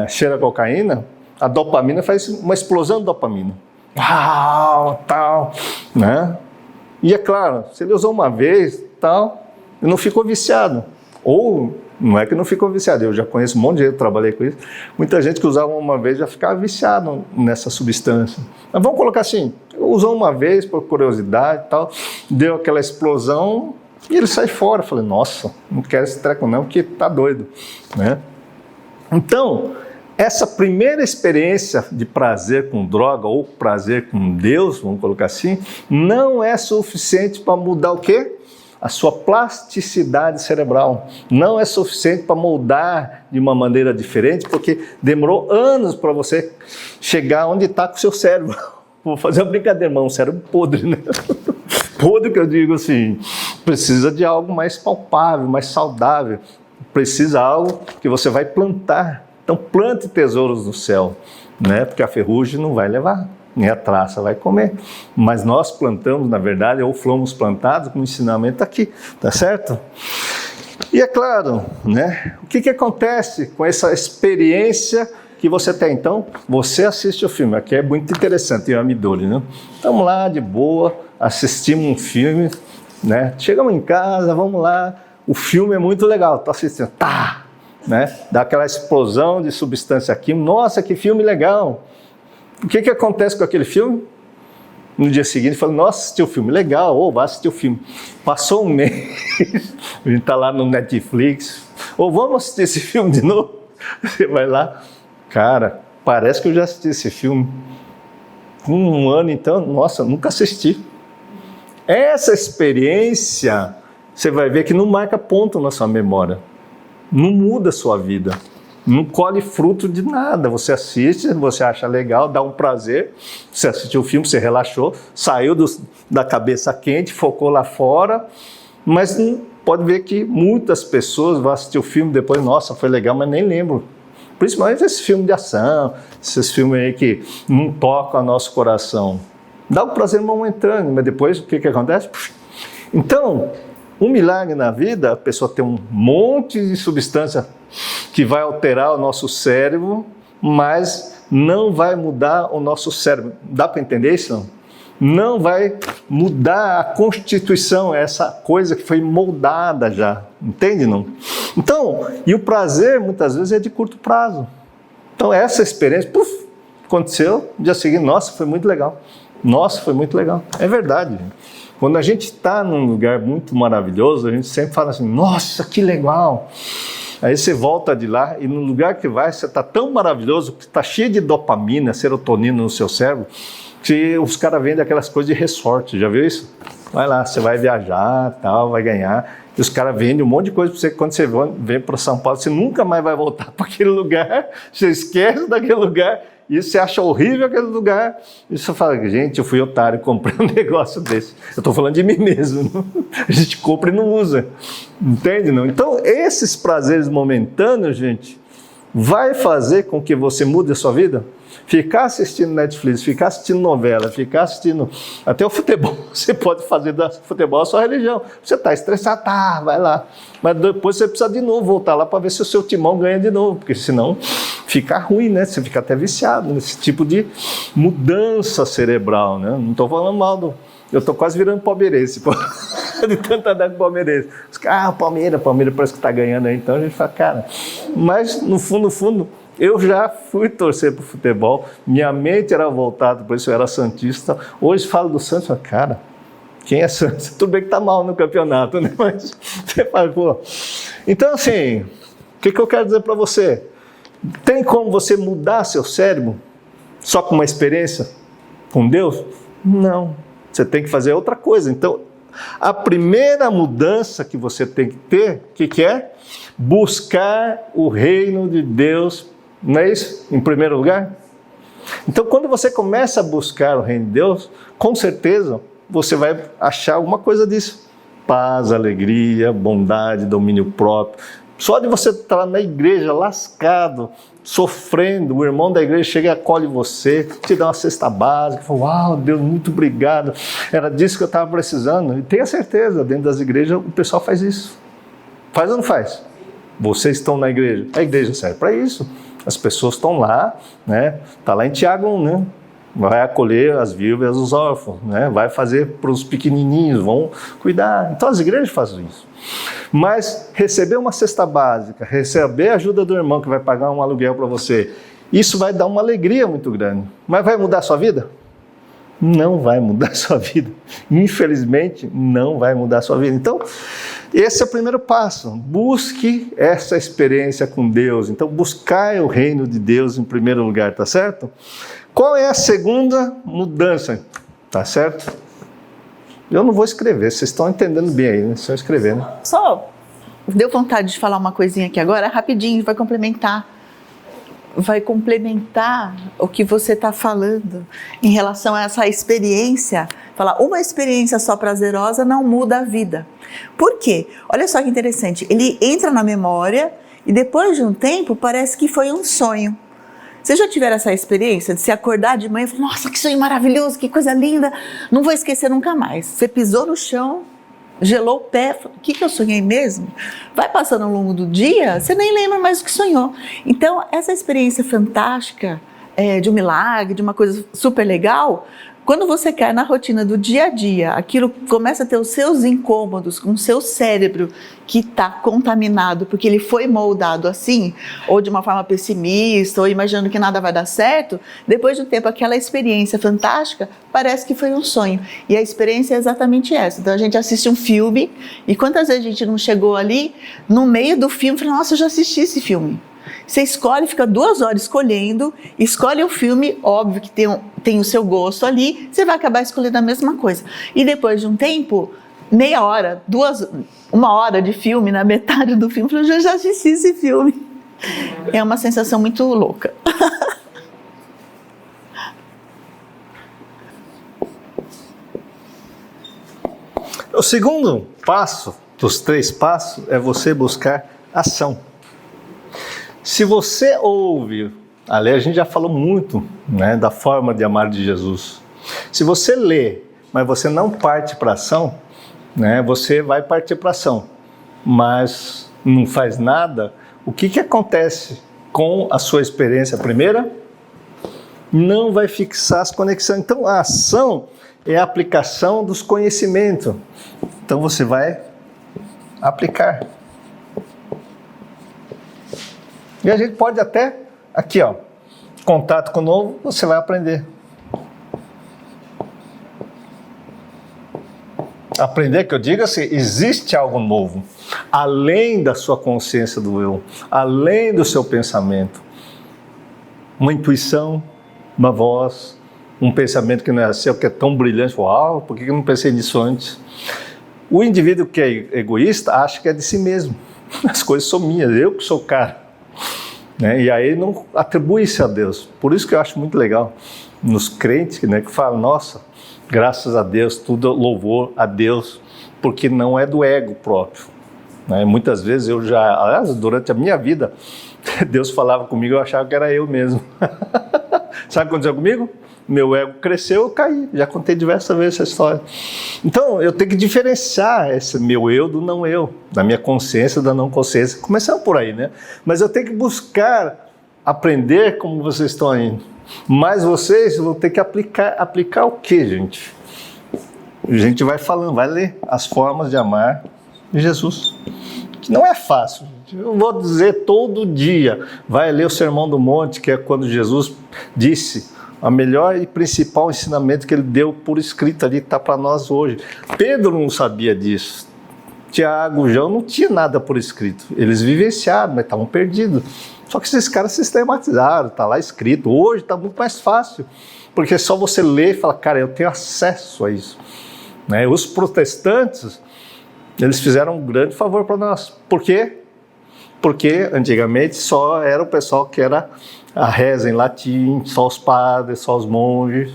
[SPEAKER 1] cheira cocaína, a dopamina faz uma explosão de dopamina. Tal, né? E é claro, se ele usou uma vez, tal, e não ficou viciado. Ou não é que não ficou viciado, eu já conheço um monte de gente, trabalhei com isso, muita gente que usava uma vez já ficava viciado nessa substância. Mas vamos colocar assim, usou uma vez por curiosidade e tal, deu aquela explosão e ele sai fora. Falei, nossa, não quero esse treco não, porque tá doido, né? Então, essa primeira experiência de prazer com droga ou prazer com Deus, vamos colocar assim, não é suficiente para mudar o quê? A sua plasticidade cerebral. Não é suficiente para moldar de uma maneira diferente, porque demorou anos para você chegar onde está com o seu cérebro. Vou fazer uma brincadeira, irmão, um cérebro podre, né? Podre que eu digo assim, precisa de algo mais palpável, mais saudável, precisa de algo que você vai plantar. Então plante tesouros no céu, né? Porque a ferrugem não vai levar, nem a traça vai comer. Mas nós plantamos, na verdade, ou fomos plantados com o ensinamento aqui, tá certo? E é claro, né? O que acontece com essa experiência que você tem? Então, você assiste o filme, aqui é muito interessante, o Amidori, né? Estamos lá de boa, assistimos um filme, né? Chegamos em casa, vamos lá, o filme é muito legal, estou assistindo, né? Dá aquela explosão de substância química, nossa, que filme legal! O que acontece com aquele filme? No dia seguinte, fala, nossa, assisti o filme, legal, vai assistir o filme. Passou um mês, a gente está lá no Netflix, vamos assistir esse filme de novo? Você vai lá, cara, parece que eu já assisti esse filme. Um ano então, nossa, nunca assisti. Essa experiência, você vai ver que não marca ponto na sua memória. Não muda a sua vida, não colhe fruto de nada. Você assiste, você acha legal, dá um prazer, você assistiu o filme, você relaxou, saiu da cabeça quente, focou lá fora, mas pode ver que muitas pessoas vão assistir o filme depois, nossa, foi legal, mas nem lembro. Principalmente esse filme de ação, esses filmes aí que não tocam o nosso coração. Dá um prazer momentâneo, mas depois o que acontece? Então, um milagre na vida, a pessoa tem um monte de substância que vai alterar o nosso cérebro, mas não vai mudar o nosso cérebro. Dá para entender isso? Não vai mudar a constituição, essa coisa que foi moldada já. Entende, não? Então, e o prazer muitas vezes é de curto prazo. Então, essa experiência, aconteceu, no dia seguinte, nossa, foi muito legal. Nossa, foi muito legal. É verdade. Quando a gente está num lugar muito maravilhoso, a gente sempre fala assim, nossa, que legal. Aí você volta de lá e no lugar que vai, você está tão maravilhoso, que está cheio de dopamina, serotonina no seu cérebro, que os caras vendem aquelas coisas de resort, já viu isso? Vai lá, você vai viajar, tal, vai ganhar, e os caras vendem um monte de coisa para você, quando você vem para São Paulo, você nunca mais vai voltar para aquele lugar, você esquece daquele lugar, e você acha horrível aquele lugar, e você fala, gente, eu fui otário, comprei um negócio desse. Eu estou falando de mim mesmo, a gente compra e não usa, entende? Não? Então, esses prazeres momentâneos, gente, vai fazer com que você mude a sua vida? Ficar assistindo Netflix, ficar assistindo novela, ficar assistindo até o futebol, você pode fazer do futebol a sua religião. Você está estressado, tá, vai lá. Mas depois você precisa de novo voltar lá para ver se o seu timão ganha de novo, porque senão fica ruim, né? Você fica até viciado nesse tipo de mudança cerebral, né? Não estou falando mal do... Eu estou quase virando palmeirense, de tanta andar com palmeirense. Palmeiras parece que está ganhando aí. Então a gente fala, cara... Mas no fundo... Eu já fui torcer para o futebol, minha mente era voltada, por isso eu era santista. Hoje falo do Santos, falo, cara, quem é Santos? Tudo bem que está mal no campeonato, né? Mas você fala, pô. Então, assim, o que eu quero dizer para você? Tem como você mudar seu cérebro só com uma experiência com Deus? Não. Você tem que fazer outra coisa. Então, a primeira mudança que você tem que ter, o que é? Buscar o reino de Deus. Não é isso? Em primeiro lugar? Então, quando você começa a buscar o reino de Deus, com certeza você vai achar alguma coisa disso. Paz, alegria, bondade, domínio próprio. Só de você estar na igreja lascado, sofrendo, o irmão da igreja chega e acolhe você, te dá uma cesta básica, fala, uau, Deus, muito obrigado, era disso que eu estava precisando. E tenha certeza, dentro das igrejas o pessoal faz isso. Faz ou não faz? Vocês estão na igreja, a igreja serve para isso. As pessoas estão lá, né? Está lá em Tiago 1, né? Vai acolher as viúvas e os órfãos, né? Vai fazer para os pequenininhos, vão cuidar. Então as igrejas fazem isso. Mas receber uma cesta básica, receber a ajuda do irmão que vai pagar um aluguel para você, isso vai dar uma alegria muito grande. Mas vai mudar a sua vida? Não vai mudar a sua vida. Infelizmente, não vai mudar a sua vida. Então, esse é o primeiro passo. Busque essa experiência com Deus. Então, buscar o reino de Deus em primeiro lugar, tá certo? Qual é a segunda mudança? Tá certo? Eu não vou escrever, vocês estão entendendo bem aí, né? Só escrever, né?
[SPEAKER 2] Só deu vontade de falar uma coisinha aqui agora, rapidinho, vai complementar o que você está falando em relação a essa experiência. Falar, uma experiência só prazerosa não muda a vida. Por quê? Olha só que interessante, ele entra na memória e depois de um tempo parece que foi um sonho. Vocês já tiveram essa experiência de se acordar de manhã e falar, nossa, que sonho maravilhoso, que coisa linda, não vou esquecer nunca mais. Você pisou no chão, gelou o pé, o que eu sonhei mesmo? Vai passando ao longo do dia, você nem lembra mais o que sonhou. Então, essa experiência fantástica de um milagre, de uma coisa super legal, quando você cai na rotina do dia a dia, aquilo começa a ter os seus incômodos com o seu cérebro que está contaminado, porque ele foi moldado assim, ou de uma forma pessimista, ou imaginando que nada vai dar certo, depois de um tempo aquela experiência fantástica parece que foi um sonho. E a experiência é exatamente essa. Então a gente assiste um filme, e quantas vezes a gente não chegou ali, no meio do filme, e fala, nossa, eu já assisti esse filme. Você escolhe, fica 2 horas escolhendo, escolhe o filme, óbvio que tem o seu gosto ali, você vai acabar escolhendo a mesma coisa. E depois de um tempo, meia hora, 1 hora de filme, na metade do filme, eu já assisti esse filme. É uma sensação muito louca.
[SPEAKER 1] O segundo passo dos 3 passos é você buscar ação. Se você ouve, ali a gente já falou muito, né, da forma de amar de Jesus. Se você lê, mas você não parte para ação, né, você vai partir para ação, mas não faz nada, o que acontece com a sua experiência primeira? Não vai fixar as conexões. Então a ação é a aplicação dos conhecimentos. Então você vai aplicar. E a gente pode até, aqui ó, contato com o novo, você vai aprender. Aprender, que eu digo assim, existe algo novo, além da sua consciência do eu, além do seu pensamento. Uma intuição, uma voz, um pensamento que não é seu, que é tão brilhante. Uau, por que eu não pensei nisso antes? O indivíduo que é egoísta acha que é de si mesmo. As coisas são minhas, eu que sou o cara. Né? E aí não atribui isso a Deus. Por isso que eu acho muito legal nos crentes, né, que falam, nossa, graças a Deus, tudo louvor a Deus, porque não é do ego próprio. Né? Muitas vezes eu já, aliás, durante a minha vida, Deus falava comigo, eu achava que era eu mesmo. Sabe o que aconteceu comigo? Meu ego cresceu, eu caí. Já contei diversas vezes essa história. Então, eu tenho que diferenciar esse meu eu do não eu, da minha consciência da não consciência. Começando por aí, né? Mas eu tenho que buscar aprender como vocês estão indo. Mas vocês vão ter que aplicar. Aplicar o quê, gente? A gente vai falando, vai ler as formas de amar de Jesus. Que não é fácil. Eu vou dizer todo dia. Vai ler o Sermão do Monte, que é quando Jesus disse a melhor e principal ensinamento que ele deu por escrito ali, está para nós hoje. Pedro não sabia disso. Tiago, João não tinha nada por escrito. Eles vivenciaram, mas estavam perdidos. Só que esses caras sistematizaram, está lá escrito. Hoje está muito mais fácil, porque é só você ler e falar, cara, eu tenho acesso a isso. Né? Os protestantes, eles fizeram um grande favor para nós. Por quê? Porque antigamente só era o pessoal que era a reza em latim, só os padres, só os monges.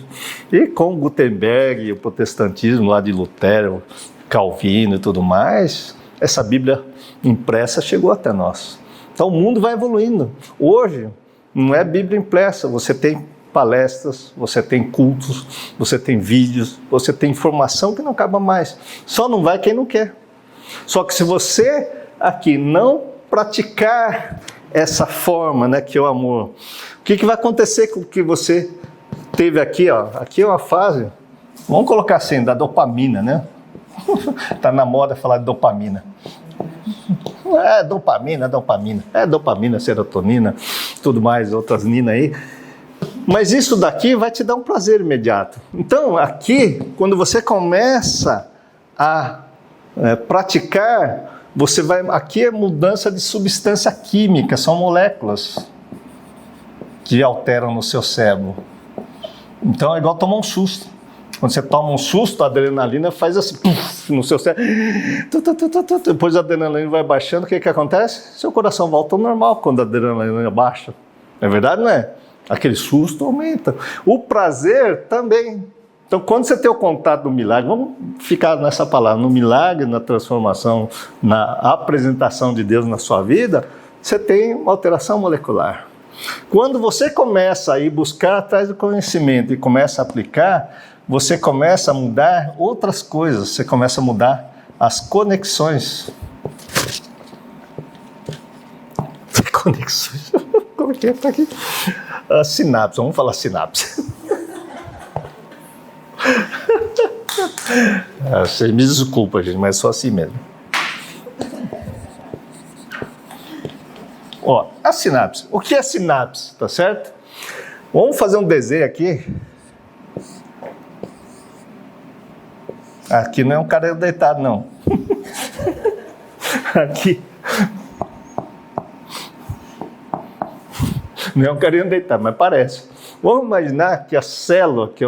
[SPEAKER 1] E com Gutenberg e o protestantismo lá de Lutero, Calvino e tudo mais, essa Bíblia impressa chegou até nós. Então o mundo vai evoluindo. Hoje não é Bíblia impressa, você tem palestras, você tem cultos, você tem vídeos, você tem informação que não acaba mais. Só não vai quem não quer. Só que se você aqui não praticar essa forma, né, que é o amor, o que vai acontecer com o que você teve aqui, ó? Aqui é uma fase, vamos colocar assim, da dopamina, né? Tá na moda falar de dopamina. É dopamina, serotonina, tudo mais, outras nina aí. Mas isso daqui vai te dar um prazer imediato. Então, aqui, quando você começa a praticar, você vai, aqui é mudança de substância química, são moléculas que alteram no seu cérebro. Então é igual tomar um susto. Quando você toma um susto, a adrenalina faz assim, puff, no seu cérebro. Depois a adrenalina vai baixando, o que acontece? Seu coração volta ao normal quando a adrenalina baixa. É verdade, não é? Aquele susto aumenta. O prazer também. Então, quando você tem o contato do milagre, vamos ficar nessa palavra, no milagre, na transformação, na apresentação de Deus na sua vida, você tem uma alteração molecular. Quando você começa a ir buscar atrás do conhecimento e começa a aplicar, você começa a mudar outras coisas, você começa a mudar as conexões. Conexões? Como é que é? Tá aqui? As sinapses, vamos falar sinapse. Você me desculpa, gente, mas sou assim mesmo. Ó, a sinapse. O que é sinapse, tá certo? Vamos fazer um desenho aqui. Aqui não é um cara deitado, não. Aqui. Não é um carinha deitado, mas parece. Vamos imaginar que a célula, que é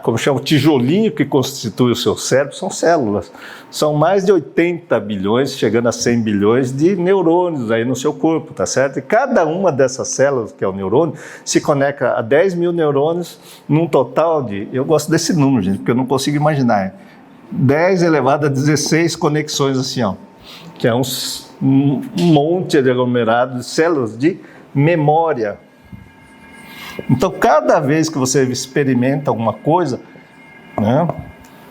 [SPEAKER 1] como chama, o tijolinho que constitui o seu cérebro, são células. São mais de 80 bilhões, chegando a 100 bilhões de neurônios aí no seu corpo, tá certo? E cada uma dessas células, que é o neurônio, se conecta a 10 mil neurônios, num total de... Eu gosto desse número, gente, porque eu não consigo imaginar. 10 elevado a 16 conexões assim, ó, que é um monte de aglomerado de células de memória. Então, cada vez que você experimenta alguma coisa, né,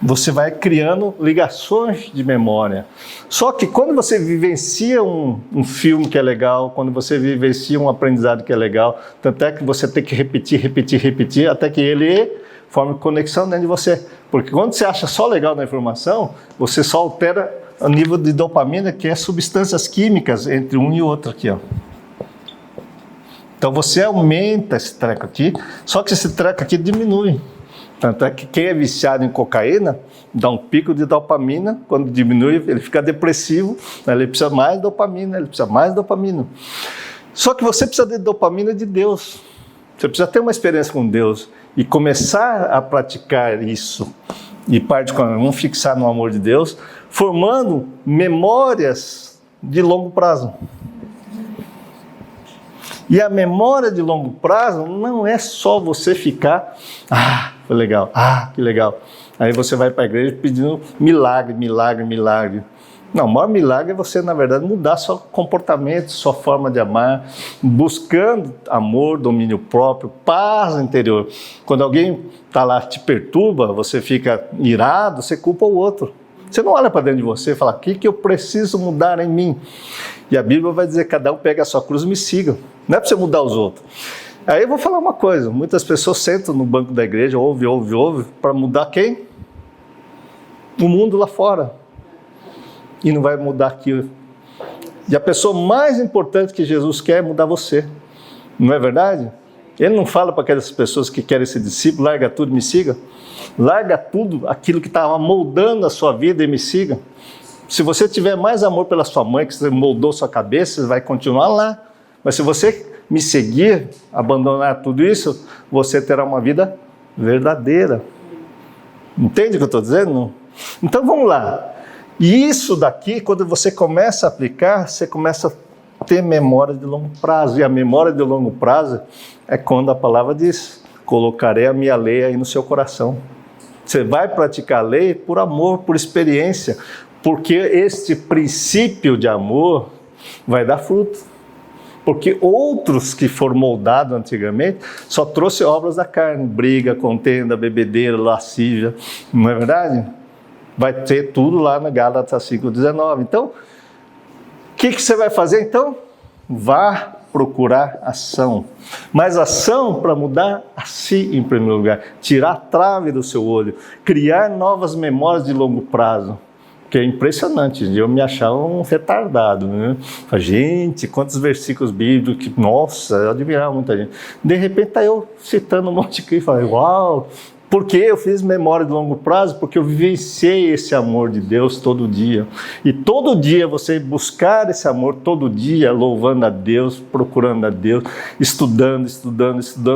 [SPEAKER 1] você vai criando ligações de memória. Só que quando você vivencia um filme que é legal, quando você vivencia um aprendizado que é legal, tanto é que você tem que repetir, até que ele forme conexão dentro de você. Porque quando você acha só legal na informação, você só altera o nível de dopamina, que é substâncias químicas entre um e outro aqui, ó. Então você aumenta esse treco aqui, só que esse treco aqui diminui. Tanto é que quem é viciado em cocaína dá um pico de dopamina, quando diminui ele fica depressivo, ele precisa mais dopamina, Só que você precisa de dopamina de Deus, você precisa ter uma experiência com Deus e começar a praticar isso. E particularmente, vamos fixar no amor de Deus, formando memórias de longo prazo. E a memória de longo prazo não é só você ficar, foi legal, que legal. Aí você vai para a igreja pedindo milagre. Não, o maior milagre é você, na verdade, mudar seu comportamento, sua forma de amar, buscando amor, domínio próprio, paz interior. Quando alguém está lá, te perturba, você fica irado, você culpa o outro. Você não olha para dentro de você e fala, o que eu preciso mudar em mim? E a Bíblia vai dizer, cada um pega a sua cruz e me siga. Não é para você mudar os outros. Aí eu vou falar uma coisa, muitas pessoas sentam no banco da igreja, ouve, para mudar quem? O mundo lá fora. E não vai mudar aqui. E a pessoa mais importante que Jesus quer é mudar você. Não é verdade? Ele não fala para aquelas pessoas que querem ser discípulo, larga tudo e me siga. Larga tudo aquilo que estava moldando a sua vida e me siga. Se você tiver mais amor pela sua mãe, que você moldou sua cabeça, você vai continuar lá. Mas se você me seguir, abandonar tudo isso, você terá uma vida verdadeira. Entende o que eu estou dizendo? Não? Então vamos lá. E isso daqui, quando você começa a aplicar, você começa a ter memória de longo prazo. E a memória de longo prazo é quando a palavra diz, colocarei a minha lei aí no seu coração. Você vai praticar a lei por amor, por experiência, porque este princípio de amor vai dar fruto. Porque outros que foram moldados antigamente só trouxe obras da carne, briga, contenda, bebedeira, lascívia, não é verdade? Vai ter tudo lá na Gálatas 5:19. Então, o que você vai fazer então? Vá procurar ação. Mas ação para mudar a si em primeiro lugar. Tirar a trave do seu olho. Criar novas memórias de longo prazo. Que é impressionante, eu me achava um retardado, né? Gente, quantos versículos bíblicos, nossa, eu admirava muita gente. De repente tá eu citando um monte de coisa e falei, uau, por que eu fiz memória de longo prazo? Porque eu vivenciei esse amor de Deus todo dia. E todo dia você buscar esse amor, todo dia, louvando a Deus, procurando a Deus, estudando,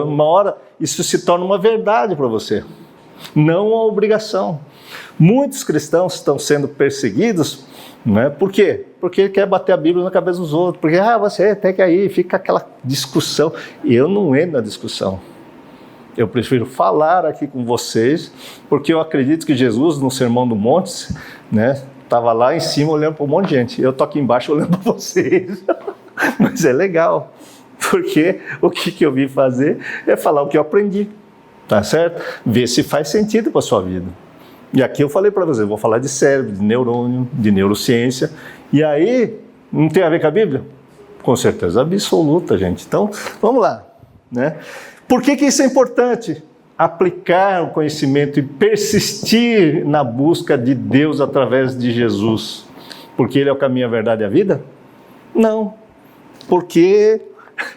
[SPEAKER 1] uma hora isso se torna uma verdade para você, não uma obrigação. Muitos cristãos estão sendo perseguidos, né? Por quê? Porque ele quer bater a Bíblia na cabeça dos outros, porque você tem que ir, fica aquela discussão. Eu não entro na discussão, eu prefiro falar aqui com vocês, porque eu acredito que Jesus, no Sermão do Monte, né, estava lá em cima olhando para um monte de gente, eu estou aqui embaixo olhando para vocês, mas é legal, porque o que eu vim fazer é falar o que eu aprendi, tá certo? Ver se faz sentido para a sua vida. E aqui eu falei para você, vou falar de cérebro, de neurônio, de neurociência. E aí, não tem a ver com a Bíblia? Com certeza absoluta, gente. Então, vamos lá, né? Por que isso é importante? Aplicar o conhecimento e persistir na busca de Deus através de Jesus. Porque Ele é o caminho, a verdade e a vida? Não. Porque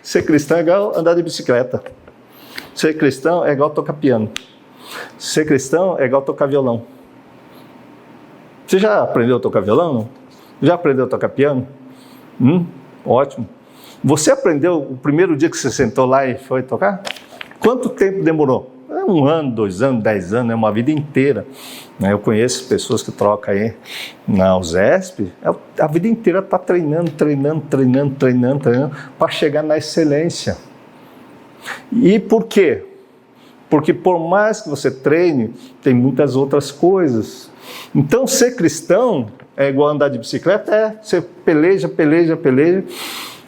[SPEAKER 1] ser cristão é igual andar de bicicleta. Ser cristão é igual tocar piano. Ser cristão é igual tocar violão. Você já aprendeu a tocar violão? Não? Já aprendeu a tocar piano? Ótimo. Você aprendeu o primeiro dia que você sentou lá e foi tocar? Quanto tempo demorou? 1 ano, 2 anos, 10 anos, é uma vida inteira. Eu conheço pessoas que trocam aí na USESP, a vida inteira está treinando para chegar na excelência. E por quê? Porque por mais que você treine, tem muitas outras coisas. Então, ser cristão é igual andar de bicicleta, você peleja,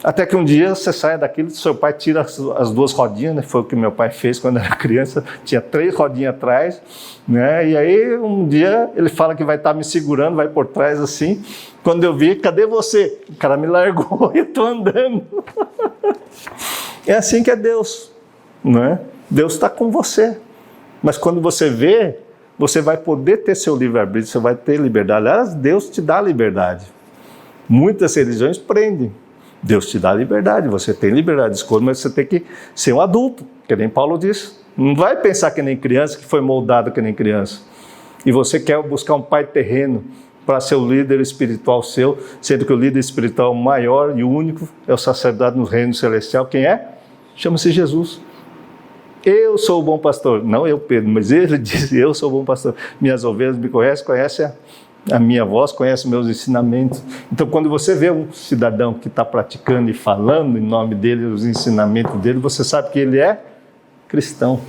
[SPEAKER 1] até que um dia você sai daquilo, seu pai tira as duas rodinhas, né? Foi o que meu pai fez quando era criança, tinha 3 rodinhas atrás, né? E aí um dia ele fala que vai estar me segurando, vai por trás assim, quando eu vi, cadê você? O cara me largou e eu estou andando. É assim que é Deus, né? Deus está com você, mas quando você vê, você vai poder ter seu livre-arbítrio, você vai ter liberdade. Aliás, Deus te dá liberdade. Muitas religiões prendem. Deus te dá liberdade, você tem liberdade de escolha, mas você tem que ser um adulto, que nem Paulo disse. Não vai pensar que nem criança, que foi moldado que nem criança. E você quer buscar um pai terreno para ser o líder espiritual seu, sendo que o líder espiritual maior e único é o sacerdote no reino celestial. Quem é? Chama-se Jesus. Eu sou o bom pastor. Não eu, Pedro, mas ele disse, eu sou o bom pastor. Minhas ovelhas me conhecem a minha voz, conhecem meus ensinamentos. Então, quando você vê um cidadão que está praticando e falando em nome dele, os ensinamentos dele, você sabe que ele é cristão.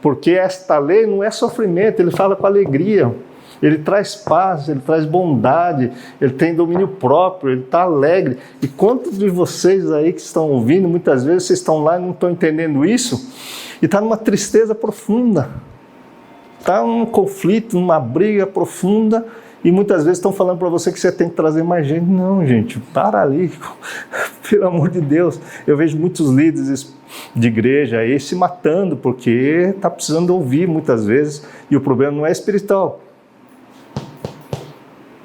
[SPEAKER 1] Porque esta lei não é sofrimento, ele fala com alegria. Ele traz paz, ele traz bondade, ele tem domínio próprio, ele está alegre. E quantos de vocês aí que estão ouvindo, muitas vezes vocês estão lá e não estão entendendo isso, e está numa tristeza profunda, está num conflito, numa briga profunda, e muitas vezes estão falando para você que você tem que trazer mais gente. Não, gente, para ali, pelo amor de Deus. Eu vejo muitos líderes de igreja aí se matando, porque está precisando ouvir muitas vezes, e o problema não é espiritual,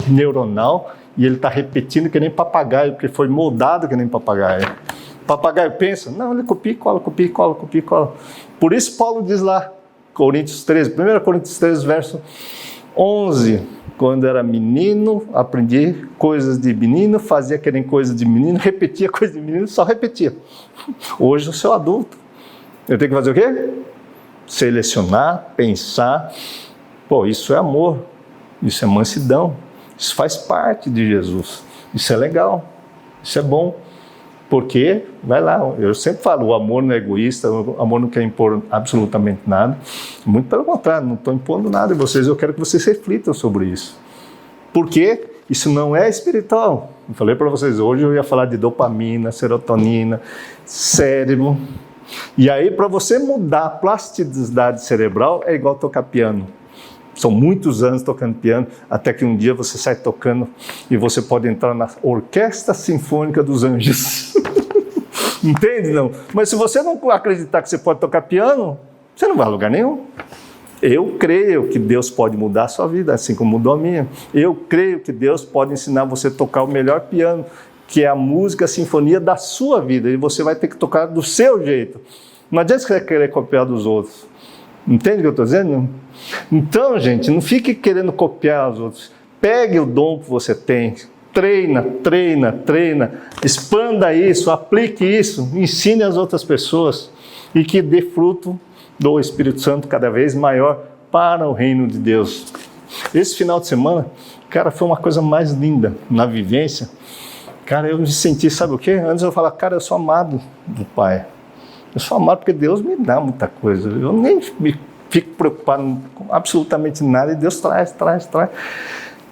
[SPEAKER 1] neuronal, e ele está repetindo que nem papagaio, porque foi moldado que nem papagaio. Papagaio pensa, não, ele copia e cola, copia e cola, copia e cola. Por isso Paulo diz lá, Coríntios 13, 1 Coríntios 13, verso 11, quando era menino, aprendi coisas de menino, fazia que nem coisa de menino, repetia coisa de menino, só repetia. Hoje eu sou adulto, eu tenho que fazer o quê? Selecionar, pensar, isso é amor, isso é mansidão, isso faz parte de Jesus, isso é legal, isso é bom, porque, vai lá, eu sempre falo, o amor não é egoísta, o amor não quer impor absolutamente nada, muito pelo contrário, não estou impondo nada em vocês, eu quero que vocês reflitam sobre isso, porque isso não é espiritual. Eu falei para vocês, hoje eu ia falar de dopamina, serotonina, cérebro, e aí para você mudar a plasticidade cerebral é igual tocar piano. São muitos anos tocando piano, até que um dia você sai tocando e você pode entrar na Orquestra Sinfônica dos Anjos. Entende, não? Mas se você não acreditar que você pode tocar piano, você não vai a lugar nenhum. Eu creio que Deus pode mudar a sua vida, assim como mudou a minha. Eu creio que Deus pode ensinar você a tocar o melhor piano, que é a música, a sinfonia da sua vida, e você vai ter que tocar do seu jeito. Não adianta você querer copiar dos outros. Entende o que eu estou dizendo? Então, gente, não fique querendo copiar os outros. Pegue o dom que você tem, treina, expanda isso, aplique isso, ensine as outras pessoas e que dê fruto do Espírito Santo cada vez maior para o reino de Deus. Esse final de semana, cara, foi uma coisa mais linda na vivência. Cara, eu me senti, sabe o quê? Antes eu falava, cara, eu sou amado do Pai. Eu sou amado porque Deus me dá muita coisa. Eu nem me fico preocupado com absolutamente nada e Deus traz.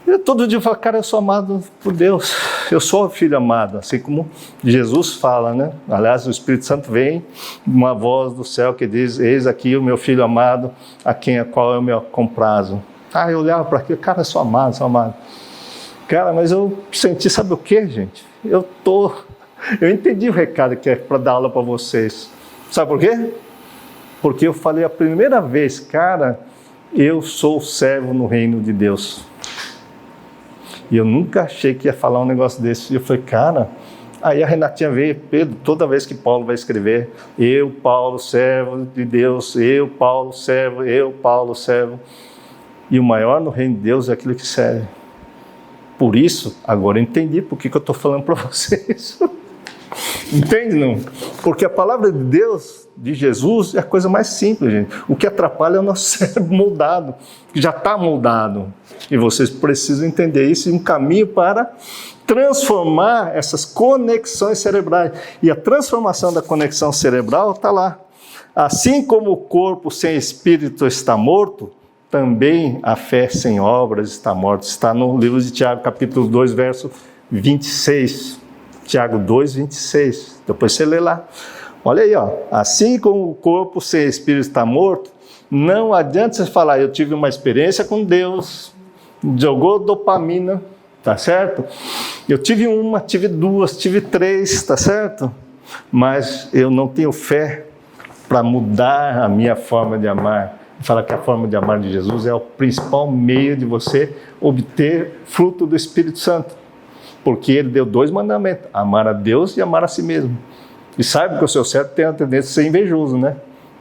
[SPEAKER 1] E todo dia eu falo, cara, eu sou amado por Deus. Eu sou filho amado, assim como Jesus fala, né? Aliás, o Espírito Santo vem, uma voz do céu que diz, eis aqui o meu filho amado, qual eu me comprazo. Eu olhava para aquilo, cara, eu sou amado. Cara, mas eu senti, sabe o que, gente? Eu entendi o recado que é para dar aula para vocês. Sabe por quê? Porque eu falei a primeira vez, cara, eu sou servo no reino de Deus. E eu nunca achei que ia falar um negócio desse. E eu falei, cara, aí a Renatinha veio, Pedro, toda vez que Paulo vai escrever, eu, Paulo, servo de Deus, eu, Paulo, servo. E o maior no reino de Deus é aquele que serve. Por isso, agora eu entendi por que eu estou falando para vocês. Entende, não? Porque a palavra de Deus, de Jesus, é a coisa mais simples, gente. O que atrapalha é o nosso cérebro moldado, que já está moldado. E vocês precisam entender isso, e um caminho para transformar essas conexões cerebrais. E a transformação da conexão cerebral está lá. Assim como o corpo sem espírito está morto, também a fé sem obras está morta. Está no livro de Tiago, capítulo 2, verso 26. Tiago 2, 26. Depois você lê lá. Olha aí, ó. Assim como o corpo sem espírito está morto, não adianta você falar, eu tive uma experiência com Deus, jogou dopamina, tá certo? Eu tive uma, tive duas, tive três, tá certo? Mas eu não tenho fé para mudar a minha forma de amar. Fala que a forma de amar de Jesus é o principal meio de você obter fruto do Espírito Santo. Porque ele deu 2 mandamentos, amar a Deus e amar a si mesmo. E sabe que o seu cérebro tem a tendência a ser invejoso, né?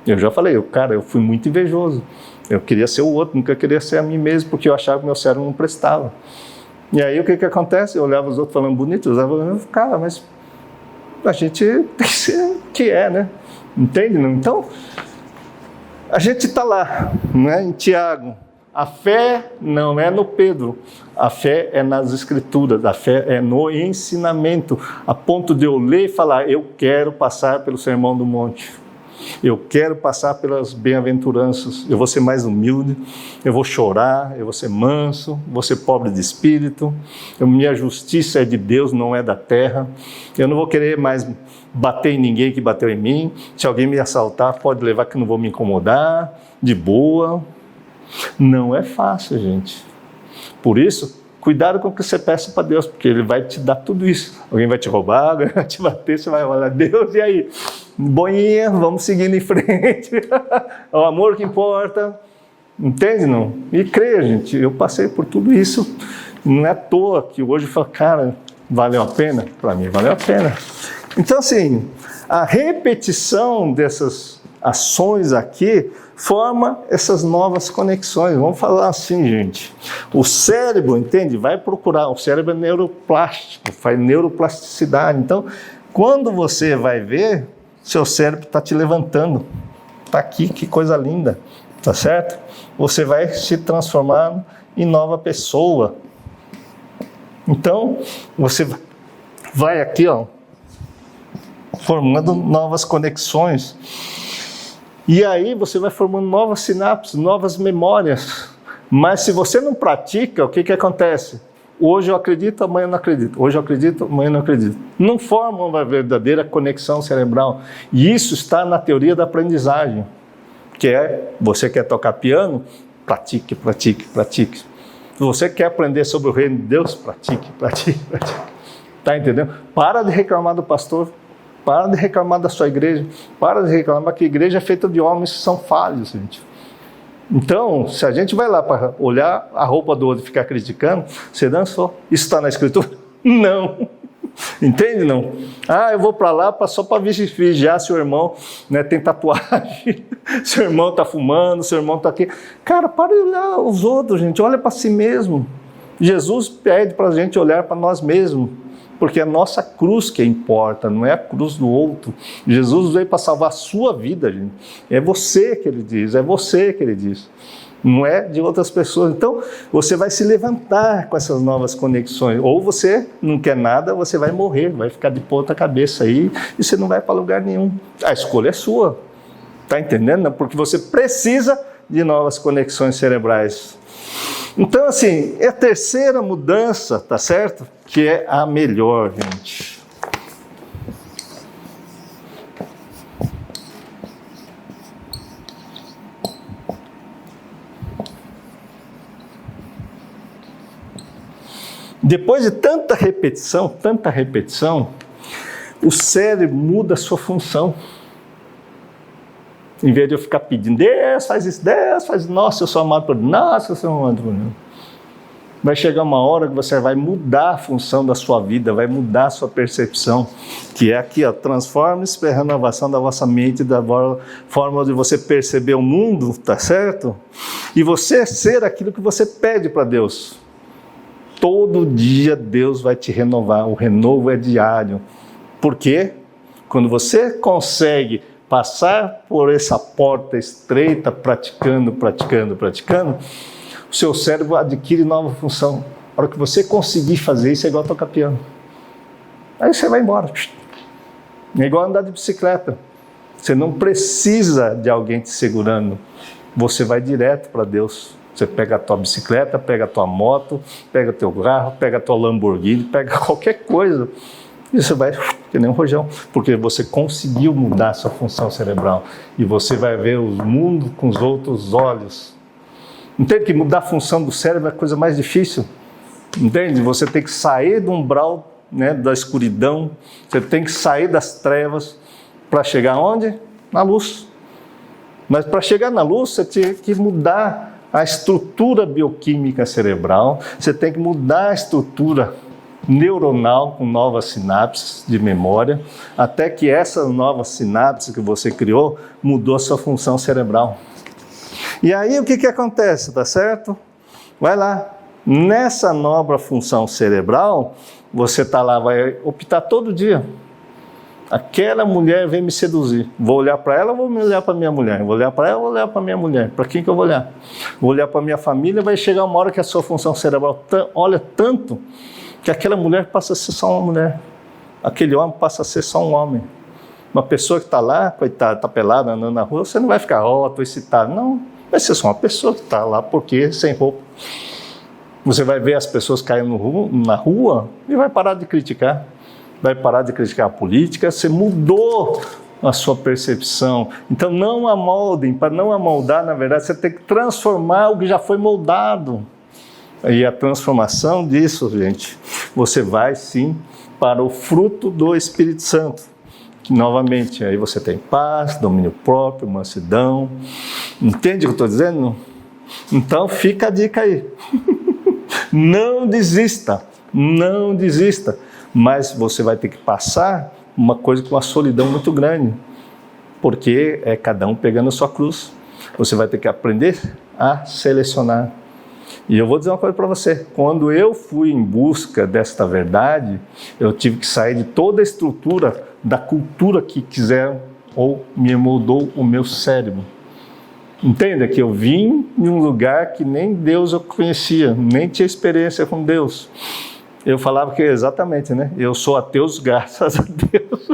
[SPEAKER 1] Eu já falei, eu fui muito invejoso. Eu queria ser o outro, nunca queria ser a mim mesmo, porque eu achava que meu cérebro não prestava. E aí o que acontece? Eu olhava os outros falando bonito, eu olhava, cara, mas a gente tem que ser o que é, né? Entende? Então, a gente está lá, né, em Tiago. A fé não é no Pedro, a fé é nas Escrituras, a fé é no ensinamento, a ponto de eu ler e falar, eu quero passar pelo Sermão do Monte, eu quero passar pelas bem-aventuranças, eu vou ser mais humilde, eu vou chorar, eu vou ser manso, vou ser pobre de espírito, minha justiça é de Deus, não é da terra, eu não vou querer mais bater em ninguém que bateu em mim, se alguém me assaltar, pode levar que eu não vou me incomodar, de boa. Não é fácil, gente. Por isso, cuidado com o que você peça para Deus, porque Ele vai te dar tudo isso. Alguém vai te roubar, alguém vai te bater, você vai olhar, Deus, e aí? Boinha, vamos seguindo em frente. É o amor que importa. Entende, não? E creia, gente, eu passei por tudo isso. Não é à toa que hoje eu falo, cara, valeu a pena? Para mim, valeu a pena. Então, assim, a repetição dessas ações aqui forma essas novas conexões. Vamos falar assim, gente. O cérebro, entende? Vai procurar. O cérebro é neuroplástico, faz neuroplasticidade. Então, quando você vai ver, seu cérebro está te levantando. Está aqui, que coisa linda. Tá certo? Você vai se transformar em nova pessoa. Então, você vai aqui, ó, formando novas conexões. E aí você vai formando novas sinapses, novas memórias. Mas se você não pratica, o que acontece? Hoje eu acredito, amanhã eu não acredito. Hoje eu acredito, amanhã eu não acredito. Não forma uma verdadeira conexão cerebral. E isso está na teoria da aprendizagem. Que é, você quer tocar piano? Pratique, pratique, pratique. Se você quer aprender sobre o reino de Deus? Pratique, pratique, pratique. Está entendendo? Para de reclamar do pastor. Para de reclamar da sua igreja. Para de reclamar que a igreja é feita de homens que são falhos, gente. Então, se a gente vai lá para olhar a roupa do outro e ficar criticando, você dançou. Isso está na Escritura? Não. Entende, não? Eu vou para lá só para vigiar se o irmão, né, tem tatuagem, se o irmão está fumando, se o irmão está aqui. Cara, para de olhar os outros, gente. Olha para si mesmo. Jesus pede para a gente olhar para nós mesmos. Porque é a nossa cruz que importa, não é a cruz do outro. Jesus veio para salvar a sua vida, gente. É você que Ele diz, é você que Ele diz. Não é de outras pessoas. Então, você vai se levantar com essas novas conexões. Ou você não quer nada, você vai morrer, vai ficar de ponta cabeça aí e você não vai para lugar nenhum. A escolha é sua. Está entendendo? Porque você precisa de novas conexões cerebrais. Então, assim, é a terceira mudança, tá certo? Que é a melhor, gente. Depois de tanta repetição, o cérebro muda a sua função. Em vez de eu ficar pedindo, Deus faz isso, Deus faz isso, nossa, eu sou amado por Deus, nossa, eu sou amado por Deus. Vai chegar uma hora que você vai mudar a função da sua vida, vai mudar a sua percepção, que é aqui, ó, transforme-se pela renovação da vossa mente, da forma de você perceber o mundo, tá certo? E você ser aquilo que você pede para Deus. Todo dia Deus vai te renovar, o renovo é diário. Por quê? Quando você consegue passar por essa porta estreita, praticando, o seu cérebro adquire nova função. A hora que você conseguir fazer isso, é igual tocar piano. Aí você vai embora. É igual andar de bicicleta. Você não precisa de alguém te segurando. Você vai direto para Deus. Você pega a tua bicicleta, pega a tua moto, pega o teu carro, pega a tua Lamborghini, pega qualquer coisa. E você vai, que nem um rojão, porque você conseguiu mudar a sua função cerebral. E você vai ver o mundo com os outros olhos. Entende que mudar a função do cérebro é a coisa mais difícil? Entende? Você tem que sair do umbral, né, da escuridão. Você tem que sair das trevas para chegar onde? Na luz. Mas para chegar na luz, você tem que mudar a estrutura bioquímica cerebral. Você tem que mudar a estrutura neuronal com novas sinapses de memória, até que essa nova sinapse que você criou mudou a sua função cerebral. E aí o que acontece, tá certo? Vai lá, nessa nova função cerebral, você tá lá, vai optar todo dia. Aquela mulher vem me seduzir, vou olhar para ela ou vou olhar para minha mulher? Vou olhar para ela ou vou olhar para minha mulher? Para quem que eu vou olhar? Vou olhar para minha família, vai chegar uma hora que a sua função cerebral olha tanto que aquela mulher passa a ser só uma mulher, aquele homem passa a ser só um homem. Uma pessoa que está lá, coitada, está pelada, andando na rua, você não vai ficar, estou excitado. Não, vai ser só uma pessoa que está lá, porque sem roupa. Você vai ver as pessoas caindo na rua e vai parar de criticar. Vai parar de criticar a política, você mudou a sua percepção. Então não amoldem, para não amoldar, na verdade, você tem que transformar o que já foi moldado. E a transformação disso, gente, você vai sim para o fruto do Espírito Santo. Que, novamente, aí você tem paz, domínio próprio, mansidão. Entende o que eu estou dizendo? Então fica a dica aí. Não desista, não desista. Mas você vai ter que passar uma coisa com uma solidão muito grande. Porque é cada um pegando a sua cruz. Você vai ter que aprender a selecionar. E eu vou dizer uma coisa para você, quando eu fui em busca desta verdade, eu tive que sair de toda a estrutura da cultura que quiseram ou me moldou o meu cérebro. Entenda que eu vim de um lugar que nem Deus eu conhecia, nem tinha experiência com Deus. Eu falava que exatamente, né? Eu sou ateu, graças a Deus.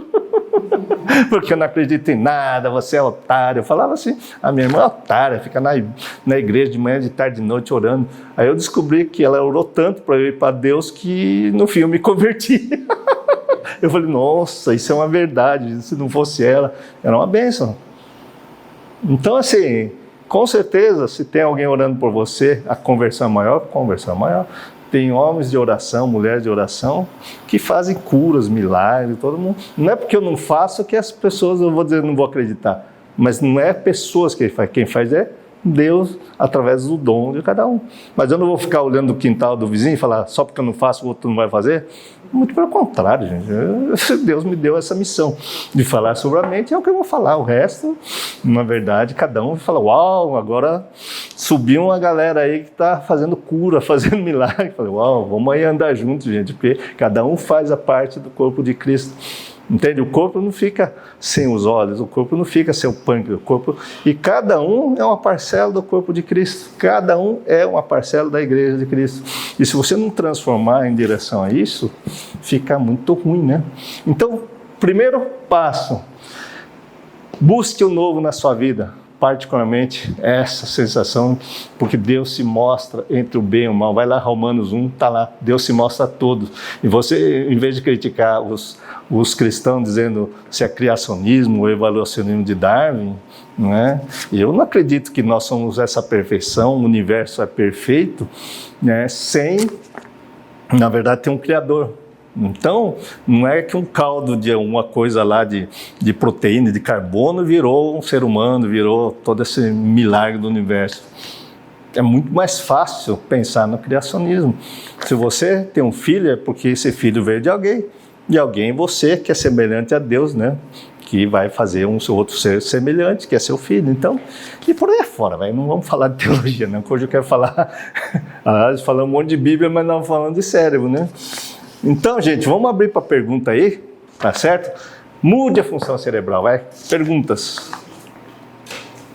[SPEAKER 1] Porque eu não acredito em nada, você é otário. Eu falava assim, a minha irmã é otária, fica na igreja de manhã, de tarde, de noite orando. Aí eu descobri que ela orou tanto para eu ir para Deus que no fim eu me converti. Eu falei, nossa, isso é uma verdade, se não fosse ela, era uma bênção. Então assim, com certeza, se tem alguém orando por você, a conversão é maior, Tem homens de oração, mulheres de oração, que fazem curas, milagres, todo mundo. Não é porque eu não faço que as pessoas, eu vou dizer, não vou acreditar. Mas não é pessoas que faz, quem faz é Deus, através do dom de cada um. Mas eu não vou ficar olhando o quintal do vizinho e falar, só porque eu não faço, o outro não vai fazer. Muito pelo contrário, gente. Deus me deu essa missão de falar sobre a mente, é o que eu vou falar. O resto, na verdade, cada um fala, uau, agora subiu uma galera aí que está fazendo cura, fazendo milagre. Falei, uau, vamos aí andar juntos, gente, porque cada um faz a parte do corpo de Cristo. Entende? O corpo não fica sem os olhos, o corpo não fica sem o pâncreas, o corpo... E cada um é uma parcela do corpo de Cristo. Cada um é uma parcela da igreja de Cristo. E se você não transformar em direção a isso, fica muito ruim, né? Então, primeiro passo, busque o novo na sua vida. Particularmente essa sensação, porque Deus se mostra entre o bem e o mal. Vai lá, Romanos 1, está lá, Deus se mostra a todos. E você, em vez de criticar os cristãos dizendo se é criacionismo ou evolucionismo de Darwin, não é? Eu não acredito que nós somos essa perfeição, o universo é perfeito, né? Sem, na verdade, ter um Criador. Então, não é que um caldo de uma coisa lá de proteína, de carbono, virou um ser humano, virou todo esse milagre do universo. É muito mais fácil pensar no criacionismo. Se você tem um filho, é porque esse filho veio de alguém, você que é semelhante a Deus, né? Que vai fazer um outro ser semelhante, que é seu filho. Então, e por aí fora, véio, não vamos falar de teologia, né? Hoje eu quero falar, falando um monte de Bíblia, mas não falando de cérebro, né? Então, gente, vamos abrir para pergunta aí, tá certo? Mude a função cerebral, vai. Perguntas.